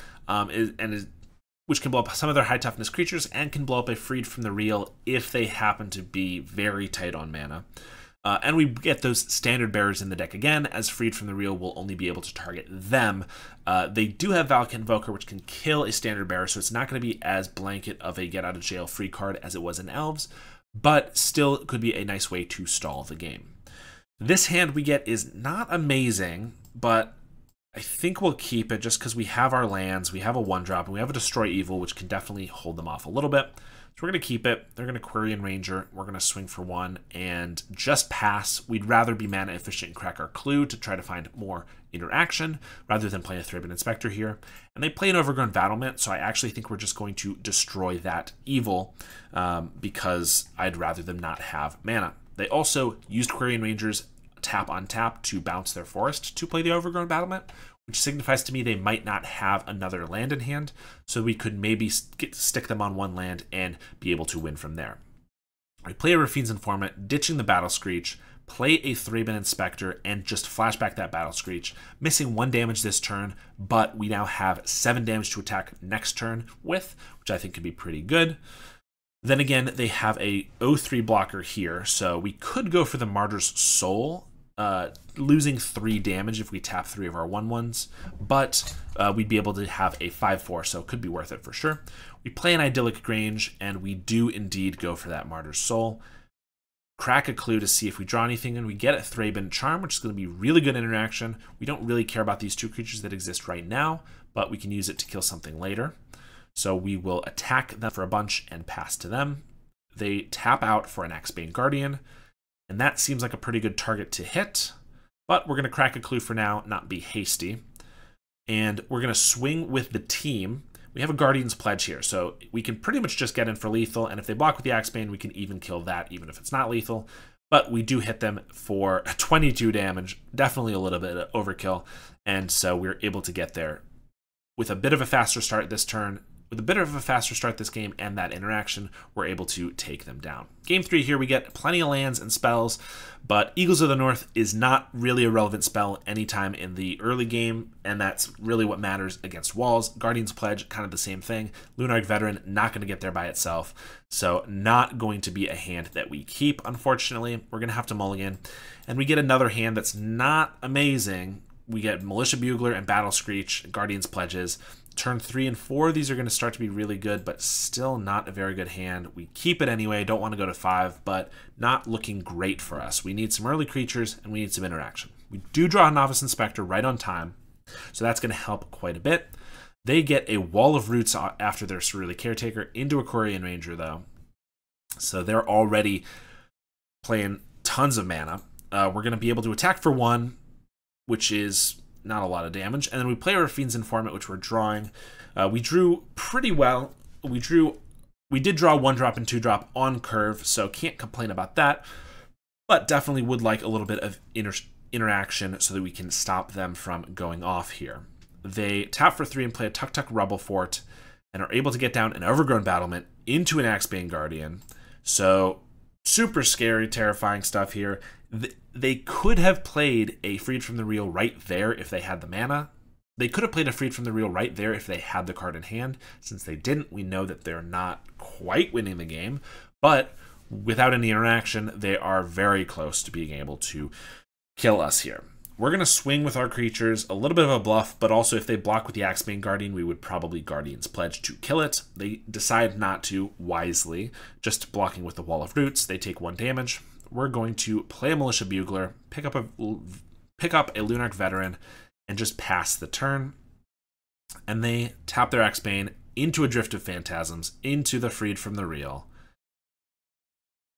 which can blow up some of their high toughness creatures, and can blow up a Freed from the Real if they happen to be very tight on mana. And we get those Standard Bearers in the deck again, as Freed from the Real will only be able to target them. They do have Valakut Invoker, which can kill a Standard Bearer, so it's not going to be as blanket of a get out of jail free card as it was in Elves, but still could be a nice way to stall the game. This hand we get is not amazing, but I think we'll keep it just because we have our lands, we have a 1-drop, and we have a Destroy Evil, which can definitely hold them off a little bit. So we're going to keep it. They're going to Quirion Ranger. We're going to swing for 1 and just pass. We'd rather be mana efficient and crack our clue to try to find more interaction rather than play a Thraben Inspector here. And they play an Overgrown Battlement, so I actually think we're just going to destroy that evil because I'd rather them not have mana. They also used Quirion Rangers tap on tap to bounce their forest to play the Overgrown Battlement, which signifies to me they might not have another land in hand, so we could maybe stick them on 1 land and be able to win from there. I play a Rafine's Informant, ditching the Battle Screech, play a Thraben Inspector, and just flashback that Battle Screech, missing 1 damage this turn, but we now have 7 damage to attack next turn with, which I think could be pretty good. Then again, they have a 0-3 blocker here, so we could go for the Martyr's Soul, losing 3 damage if we tap 3 of our 1/1s, but we'd be able to have a 5/4, so it could be worth it for sure. We play an Idyllic Grange, and we do indeed go for that Martyr's Soul. Crack a clue to see if we draw anything, and we get a Thraben Charm, which is going to be really good interaction. We don't really care about these 2 creatures that exist right now, but we can use it to kill something later. So we will attack them for a bunch and pass to them. They tap out for an Axebane Guardian, and that seems like a pretty good target to hit, but we're going to crack a clue for now, not be hasty. And we're going to swing with the team. We have a Guardian's Pledge here, so we can pretty much just get in for lethal, and if they block with the Axebane, we can even kill that, even if it's not lethal. But we do hit them for 22 damage, definitely a little bit of overkill, and so we're able to get there with a bit of a faster start this turn. With a bit of a faster start this game and that interaction, we're able to take them down. Game 3 here, we get plenty of lands and spells, but Eagles of the North is not really a relevant spell anytime in the early game, and that's really what matters against walls. Guardian's Pledge, kind of the same thing. Lunarch Veteran, not going to get there by itself, so not going to be a hand that we keep, unfortunately. We're going to have to mulligan, and we get another hand that's not amazing. We get Militia Bugler and Battle Screech, Guardian's Pledges. Turn 3 and 4, these are going to start to be really good, but still not a very good hand. We keep it anyway, don't want to go to 5, but not looking great for us. We need some early creatures, and we need some interaction. We do draw a Novice Inspector right on time, so that's going to help quite a bit. They get a Wall of Roots after their Cerulean Caretaker into a Quirion Ranger, though. So they're already playing tons of mana. We're going to be able to attack for 1, which is not a lot of damage. And then we play our Fiend's Informant, which we're drawing. We drew pretty well. We did draw 1-drop and 2-drop on curve, so can't complain about that. But definitely would like a little bit of interaction so that we can stop them from going off here. They tap for 3 and play a Tuk-Tuk Rubble Fort and are able to get down an Overgrown Battlement into an Axebane Guardian. So super scary, terrifying stuff here. They could have played a Freed from the Real right there if they had the mana. They could have played a Freed from the Real right there if they had the card in hand. Since they didn't, we know that they're not quite winning the game. But without any interaction, they are very close to being able to kill us here. We're going to swing with our creatures, a little bit of a bluff, but also if they block with the Axebane Guardian, we would probably Guardian's Pledge to kill it. They decide not to, wisely, just blocking with the Wall of Roots. They take 1 damage. We're going to play a Militia Bugler, pick up a Lunarch Veteran, and just pass the turn. And they tap their Axebane into a Drift of Phantasms, into the Freed from the Real.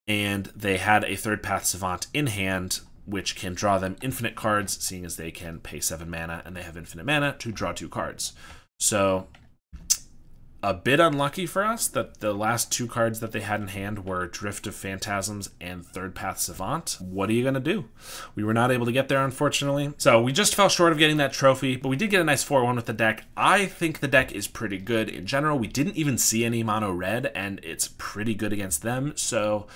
And they had a Third Path Savant in hand, which can draw them infinite cards, seeing as they can pay 7 mana, and they have infinite mana to draw 2 cards. So, a bit unlucky for us that the last 2 cards that they had in hand were Drift of Phantasms and Third Path Savant. What are you going to do? We were not able to get there, unfortunately. So, we just fell short of getting that trophy, but we did get a nice 4-1 with the deck. I think the deck is pretty good in general. We didn't even see any mono red, and it's pretty good against them, so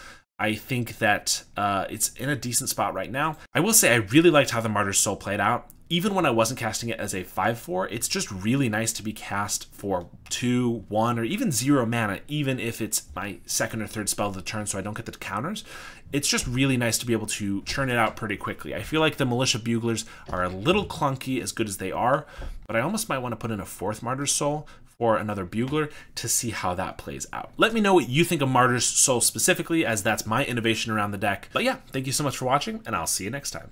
I think that it's in a decent spot right now. I will say I really liked how the Martyr's Soul played out. Even when I wasn't casting it as a 5/4, it's just really nice to be cast for 2, 1, or even 0 mana, even if it's my 2nd or 3rd spell of the turn so I don't get the counters. It's just really nice to be able to churn it out pretty quickly. I feel like the Militia Buglers are a little clunky as good as they are, but I almost might want to put in a 4th Martyr's Soul or another Bugler to see how that plays out. Let me know what you think of Martyr's Soul specifically, as that's my innovation around the deck. But yeah, thank you so much for watching, and I'll see you next time.